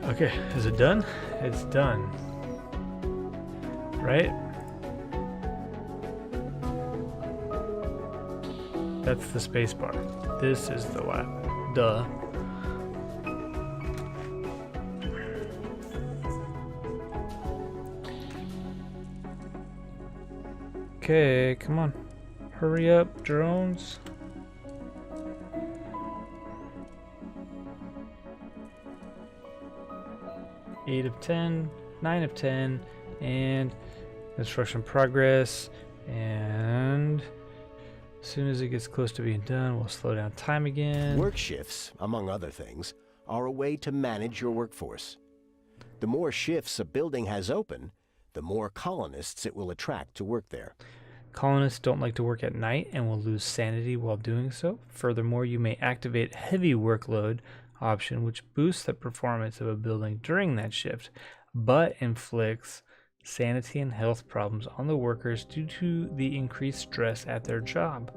Okay, is it done? It's done. Right? That's the space bar. This is the lab. Duh. Okay, come on. Hurry up, drones. Eight of 10, 9 of 10, and construction progress. And as soon as it gets close to being done, we'll slow down time again. Work shifts, among other things, are a way to manage your workforce. The more shifts a building has open, the more colonists it will attract to work there. Colonists don't like to work at night and will lose sanity while doing so. Furthermore, you may activate heavy workload option, which boosts the performance of a building during that shift, but inflicts sanity and health problems on the workers due to the increased stress at their job.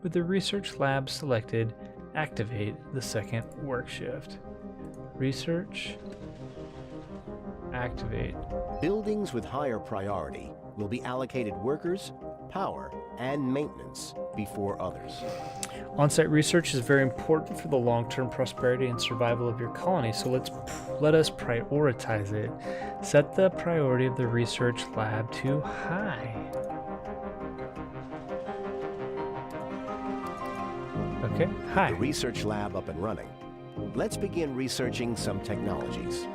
With the research lab selected, activate the second work shift. Research, activate. Buildings with higher priority will be allocated workers, power, and maintenance before others. On-site research is very important for the long-term prosperity and survival of your colony, so let us prioritize it. Set the priority of the research lab to high. Okay, high. The research lab up and running. Let's begin researching some technologies.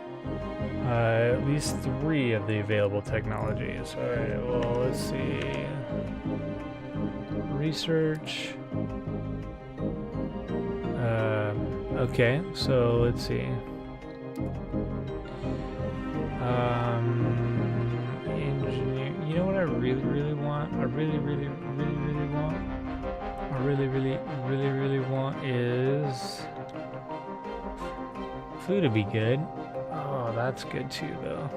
At least 3 of the available technologies. Alright, well, let's see. Research. Okay, so let's see. Engineer. You know what I really want? I really want is food to be good. Oh, that's good too, though.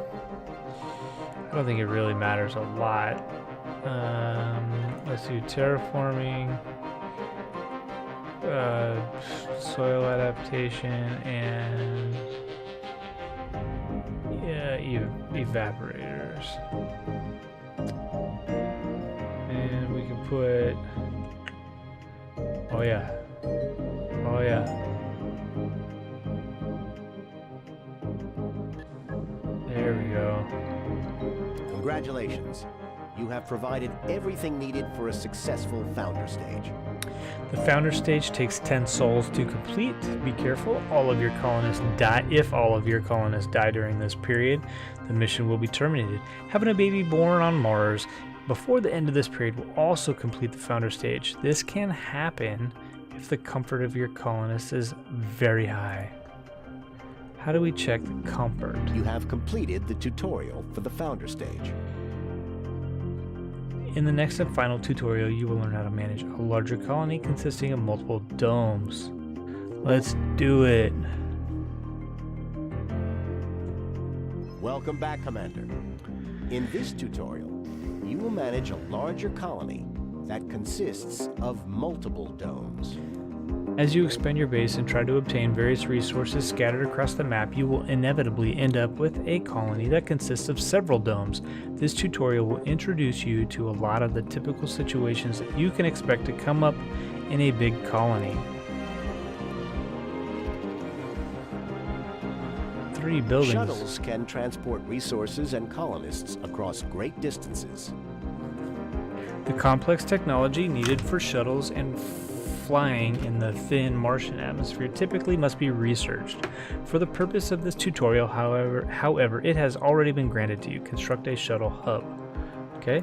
I don't think it really matters a lot. Let's do terraforming, soil adaptation, and evaporators. And we can put. Oh yeah. Oh yeah. There we go. Congratulations. You have provided everything needed for a successful founder stage. The founder stage takes 10 souls to complete. Be careful, all of your colonists die. If all of your colonists die during this period, the mission will be terminated. Having a baby born on Mars before the end of this period will also complete the founder stage. This can happen if the comfort of your colonists is very high. How do we check the comfort? You have completed the tutorial for the founder stage. In the next and final tutorial, you will learn how to manage a larger colony consisting of multiple domes. Let's do it. Welcome back, Commander. In this tutorial, you will manage a larger colony that consists of multiple domes. As you expand your base and try to obtain various resources scattered across the map, you will inevitably end up with a colony that consists of several domes. This tutorial will introduce you to a lot of the typical situations that you can expect to come up in a big colony. 3 buildings. Shuttles can transport resources and colonists across great distances. The complex technology needed for shuttles and flying in the thin Martian atmosphere typically must be researched. For the purpose of this tutorial, however, it has already been granted to you. Construct a shuttle hub. Okay,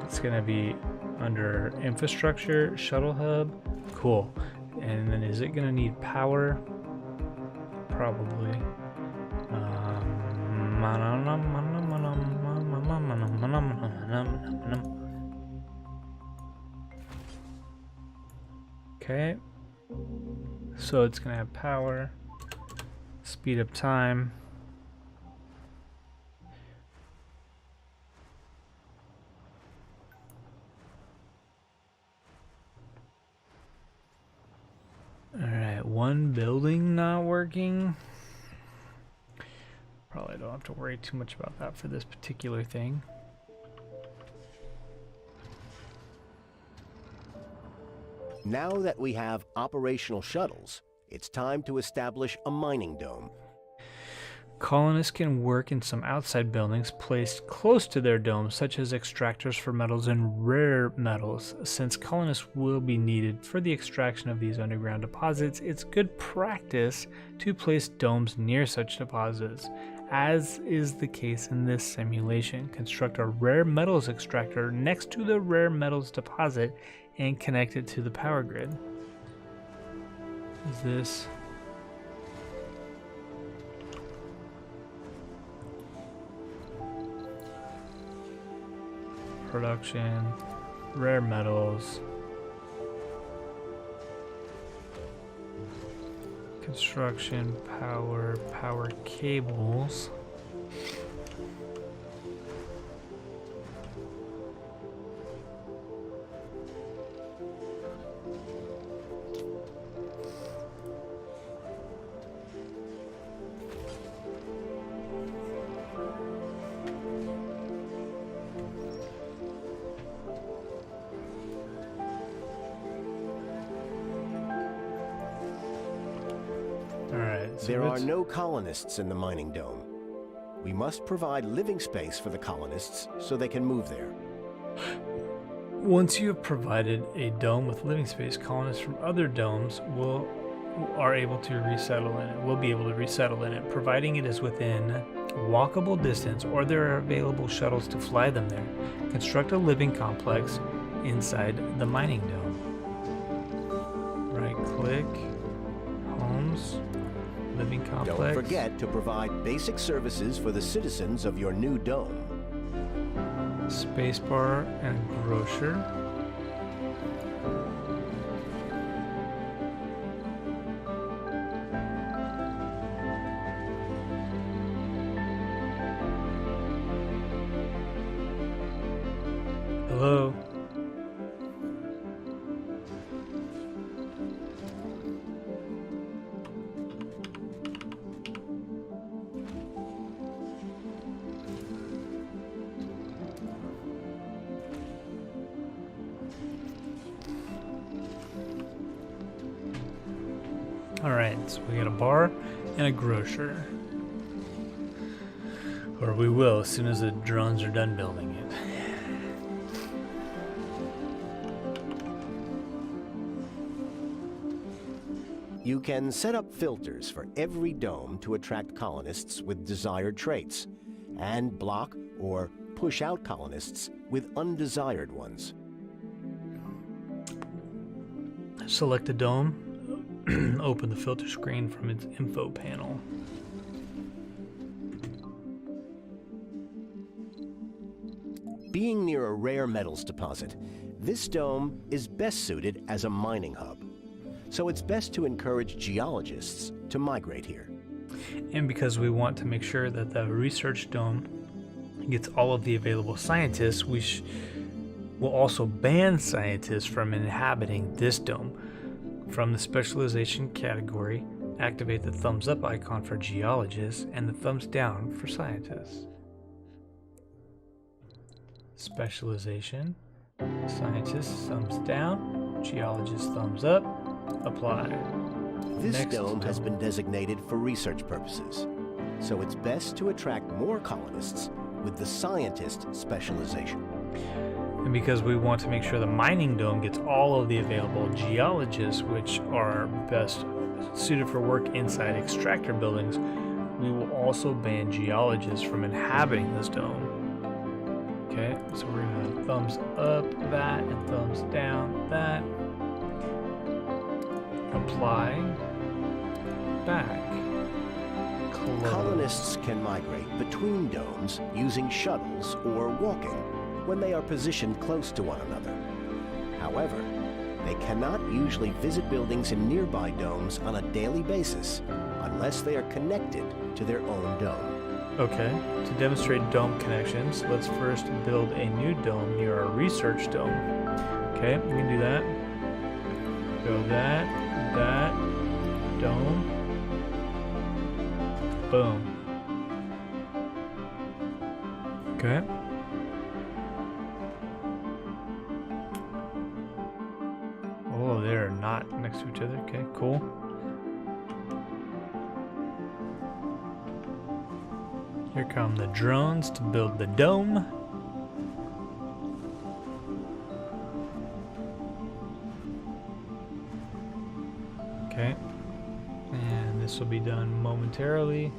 it's going to be under infrastructure, shuttle hub. Cool. And then is it going to need power? Probably. Okay, so it's gonna have power, speed up time. Alright, one building not working. Probably don't have to worry too much about that for this particular thing. Now that we have operational shuttles, it's time to establish a mining dome. Colonists can work in some outside buildings placed close to their domes, such as extractors for metals and rare metals. Since colonists will be needed for the extraction of these underground deposits, it's good practice to place domes near such deposits. As is the case in this simulation, construct a rare metals extractor next to the rare metals deposit and connect it to the power grid. Is this... production, rare metals, construction, power cables. There are no colonists in the mining dome. We must provide living space for the colonists so they can move there. Once you have provided a dome with living space, colonists from other domes will be able to resettle in it, providing it is within walkable distance or there are available shuttles to fly them there. Construct a living complex inside the mining dome. Right click, homes. Living complex. Don't forget to provide basic services for the citizens of your new dome. Spacebar and grocer. Hello. Alright, so we got a bar and a grocer. Or we will as soon as the drones are done building it. You can set up filters for every dome to attract colonists with desired traits, and block or push out colonists with undesired ones. Select a dome. Open the filter screen from its info panel. Being near a rare metals deposit, this dome is best suited as a mining hub. So it's best to encourage geologists to migrate here. And because we want to make sure that the research dome gets all of the available scientists, we will also ban scientists from inhabiting this dome. From the specialization category, activate the thumbs up icon for geologists and the thumbs down for scientists. Specialization, scientists thumbs down, geologists thumbs up, apply. This Next dome has dome. been designated for research purposes, so it's best to attract more colonists with the scientist specialization. And because we want to make sure the mining dome gets all of the available geologists, which are best suited for work inside extractor buildings, we will also ban geologists from inhabiting this dome. Okay, so we're gonna thumbs up that and thumbs down that. Apply. Back. Close. Colonists can migrate between domes using shuttles or walking when they are positioned close to one another. However, they cannot usually visit buildings in nearby domes on a daily basis unless they are connected to their own dome. Okay, to demonstrate dome connections, let's first build a new dome near our research dome. Okay, we can do that. Go that, dome. Boom. Okay. Oh, they're not next to each other. Okay, cool. Here come the drones to build the dome. Okay. And this will be done momentarily.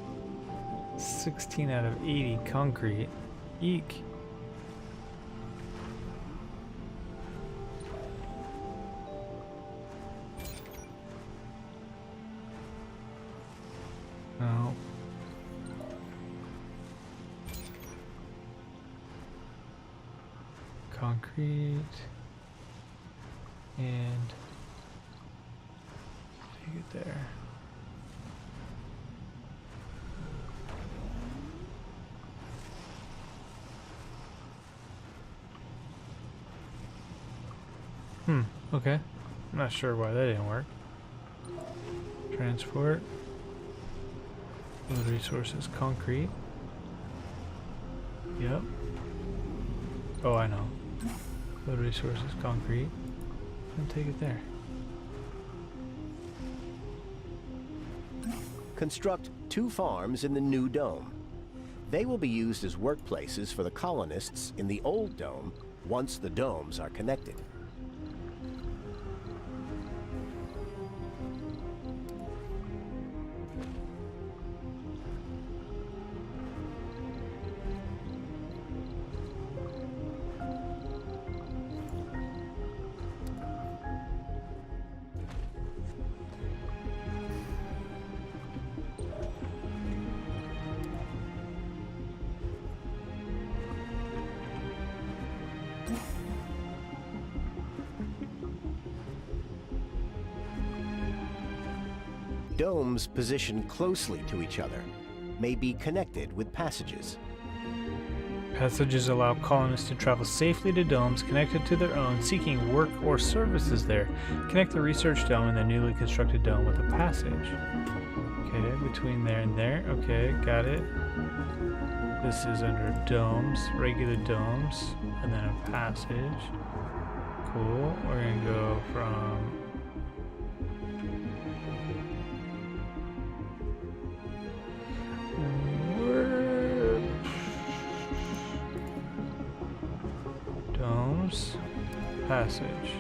16 out of 80 concrete. Eek. No. Concrete. And take it there. Okay. I'm not sure why that didn't work. Transport. Load resources, concrete. Yep. Oh, I know. Load resources, concrete. And take it there. Construct 2 farms in the new dome. They will be used as workplaces for the colonists in the old dome once the domes are connected. Domes positioned closely to each other may be connected with passages. Passages allow colonists to travel safely to domes connected to their own, seeking work or services there. Connect the research dome and the newly constructed dome with a passage. Okay, between there and there. Okay, got it. This is under domes, regular domes, and then a passage. Cool. We're gonna go from domes, passage.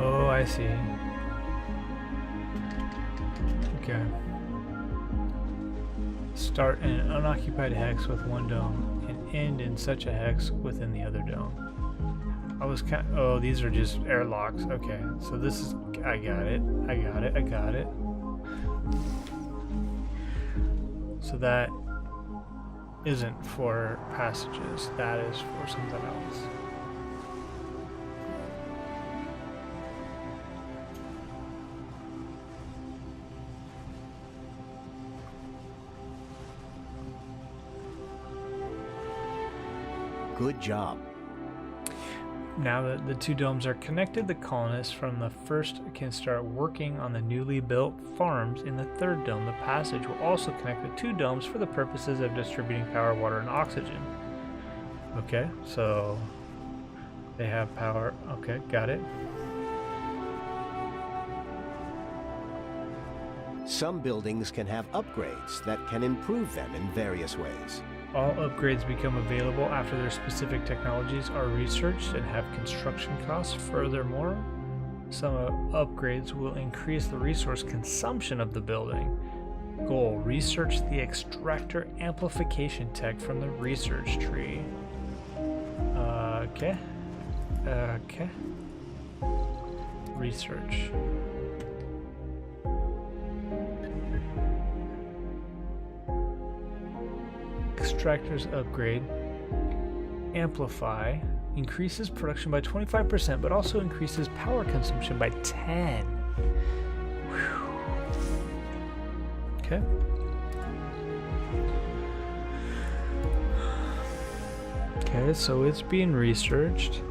Oh, I see. Okay. Start in an unoccupied hex with one dome and end in such a hex within the other dome. I was kind of, oh, these are just airlocks. Okay, so this is, I got it. So that isn't for passages, that is for something else. Good job. Now that the two domes are connected, the colonists from the first can start working on the newly built farms in the third dome. The passage will also connect the two domes for the purposes of distributing power, water, and oxygen. Okay, so they have power. Okay, got it. Some buildings can have upgrades that can improve them in various ways. All upgrades become available after their specific technologies are researched and have construction costs. Furthermore, some upgrades will increase the resource consumption of the building. Goal: research the extractor amplification tech from the research tree. Okay. Research. Extractors upgrade. Amplify increases production by 25%, but also increases power consumption by 10. Whew. Okay. Okay, so it's being researched.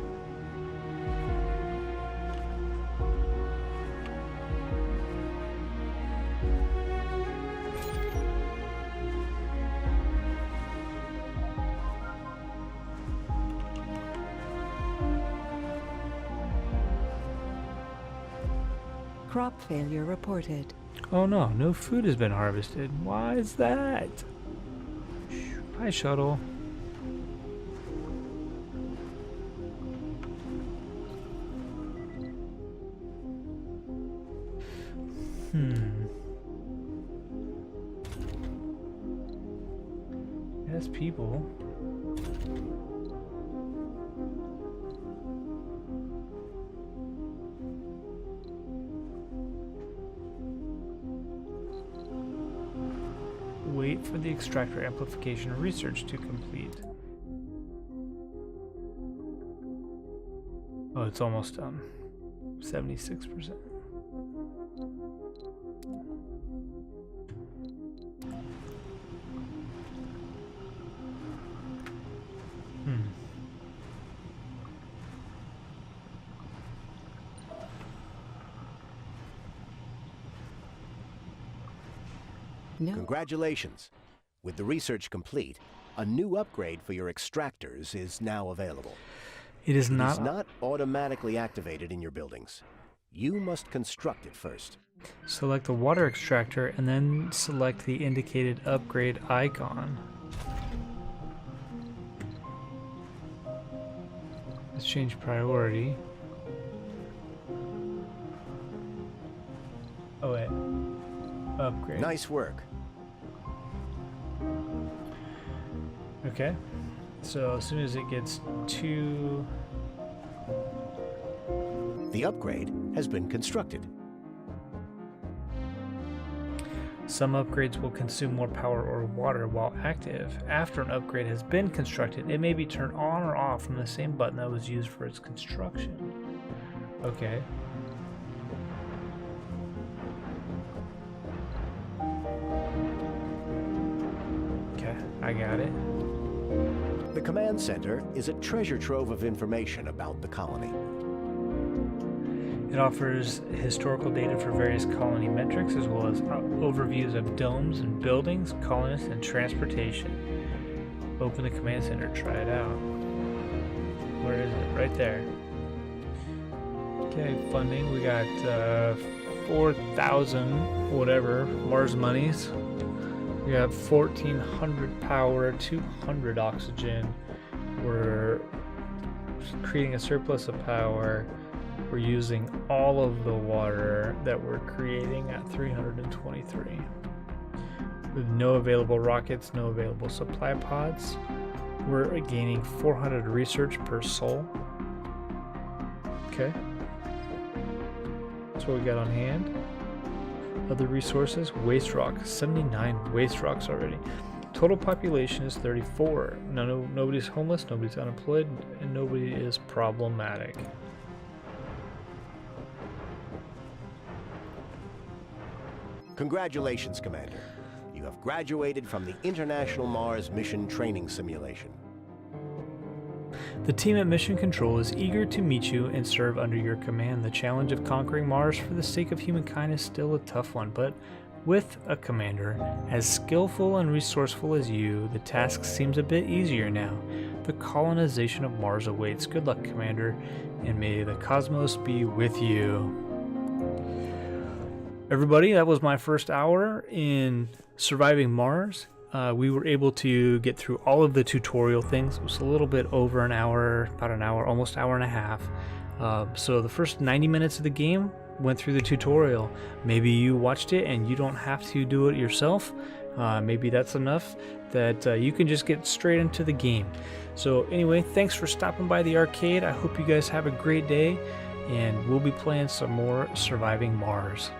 Crop failure reported. Oh no, no food has been harvested. Why is that? Hi, shuttle. Yes, people. Wait for the extractor amplification research to complete. Oh, it's almost done. 76%. No. Congratulations. With the research complete, a new upgrade for your extractors is now available. It is It not. is not automatically activated in your buildings. You must construct it first. Select the water extractor and then select the indicated upgrade icon. Let's change priority. Oh wait. Upgrade. Nice work. Okay. So as soon as it gets to... The upgrade has been constructed. Some upgrades will consume more power or water while active. After an upgrade has been constructed, it may be turned on or off from the same button that was used for its construction. Okay. Okay, I got it. The command center is a treasure trove of information about the colony. It offers historical data for various colony metrics, as well as overviews of domes and buildings, colonists, and transportation. Open the command center, try it out. Where is it? Right there. Okay, funding. We got 4,000 whatever Mars monies. We got 1,400 power, 200 oxygen. We're creating a surplus of power. We're using all of the water that we're creating at 323. With no available rockets, no available supply pods. We're gaining 400 research per soul. Okay. That's what we got on hand. Other resources, waste rock, 79 waste rocks already. Total population is 34. Nobody's homeless, nobody's unemployed, and nobody is problematic. Congratulations, Commander. You have graduated from the International Mars Mission Training Simulation. The team at Mission Control is eager to meet you and serve under your command. The challenge of conquering Mars for the sake of humankind is still a tough one, but with a commander as skillful and resourceful as you, the task seems a bit easier now. The colonization of Mars awaits. Good luck, Commander, and may the cosmos be with you. Everybody, that was my first hour in surviving Mars. We were able to get through all of the tutorial things. It was a little bit over an hour, about an hour, almost hour and a half. So the first 90 minutes of the game went through the tutorial. Maybe you watched it and you don't have to do it yourself. Maybe that's enough that you can just get straight into the game. So anyway, thanks for stopping by the arcade. I hope you guys have a great day, and we'll be playing some more Surviving Mars.